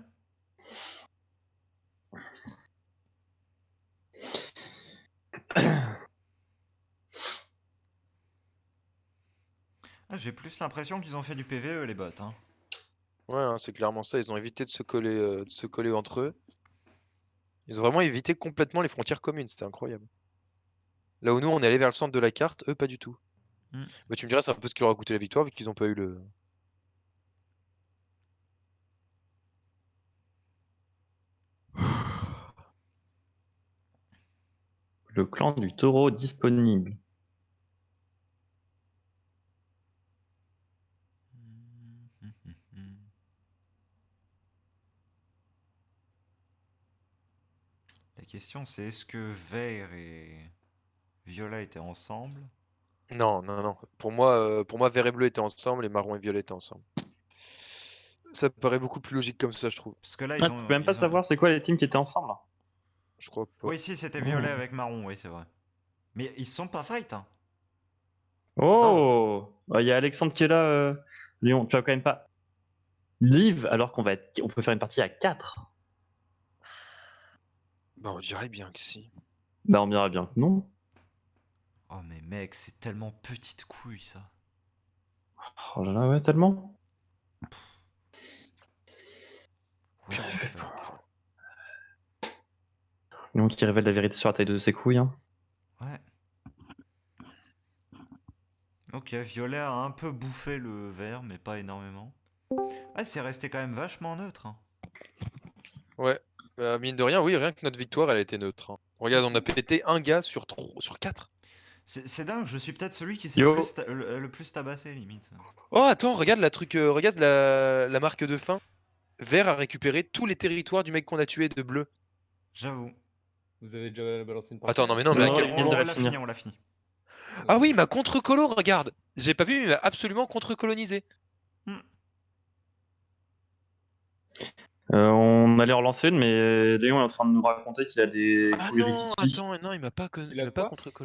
Ah, j'ai plus l'impression qu'ils ont fait du PVE, les bots. Hein. Ouais, hein, c'est clairement ça. Ils ont évité de se coller entre eux. Ils ont vraiment évité complètement les frontières communes. C'était incroyable. Là où nous, on est allé vers le centre de la carte, eux, pas du tout. Hmm. Bah, tu me diras, c'est un peu ce qui leur a coûté la victoire, vu qu'ils ont pas eu le. Le clan du taureau disponible. La question, c'est est-ce que vert et violet étaient ensemble? Non, non, non. Pour moi, vert et bleu étaient ensemble et marron et violet étaient ensemble. Ça paraît beaucoup plus logique comme ça, je trouve. Parce que là, Ah, tu peux même pas savoir c'est quoi les teams qui étaient ensemble. Je crois pas. Oui, si, c'était violet Oh. avec marron, oui, c'est vrai. Mais ils sont pas fight, hein. Oh, il y a Alexandre qui est là. Lyon, tu vas quand même pas live alors on peut faire une partie à 4. Bah, on dirait bien que si. Bah on verra bien que non. Oh, mais mec, c'est tellement petite couille, ça. Oh là là, ouais, tellement. What the fuck. Lyon qui révèle la vérité sur la taille de ses couilles. Hein. Ouais. Ok, violet a un peu bouffé le vert, mais pas énormément. Ah, c'est resté quand même vachement neutre. Hein. Ouais. Mine de rien, oui, rien que notre victoire, elle a été neutre. Hein. Regarde, on a pété un gars sur 4. C'est dingue, je suis peut-être celui qui s'est Yo. le plus tabassé, limite. Oh, attends, regarde regarde la marque de fin. Vert a récupéré tous les territoires du mec qu'on a tué de bleu. J'avoue. Vous avez déjà balancé une partie? Attends, non, mais non, mais Non, à non, quel il vient de moment la l'a finir. fini, on l'a fini. Ah oui, ma contre-colo, regarde. J'ai pas vu, mais il m'a absolument contre-colonisé. On allait en relancer une, mais Léon est en train de nous raconter qu'il a des Ah couilles non, rikiki. attends, non, il m'a pas Il a quoi contre-colonisé.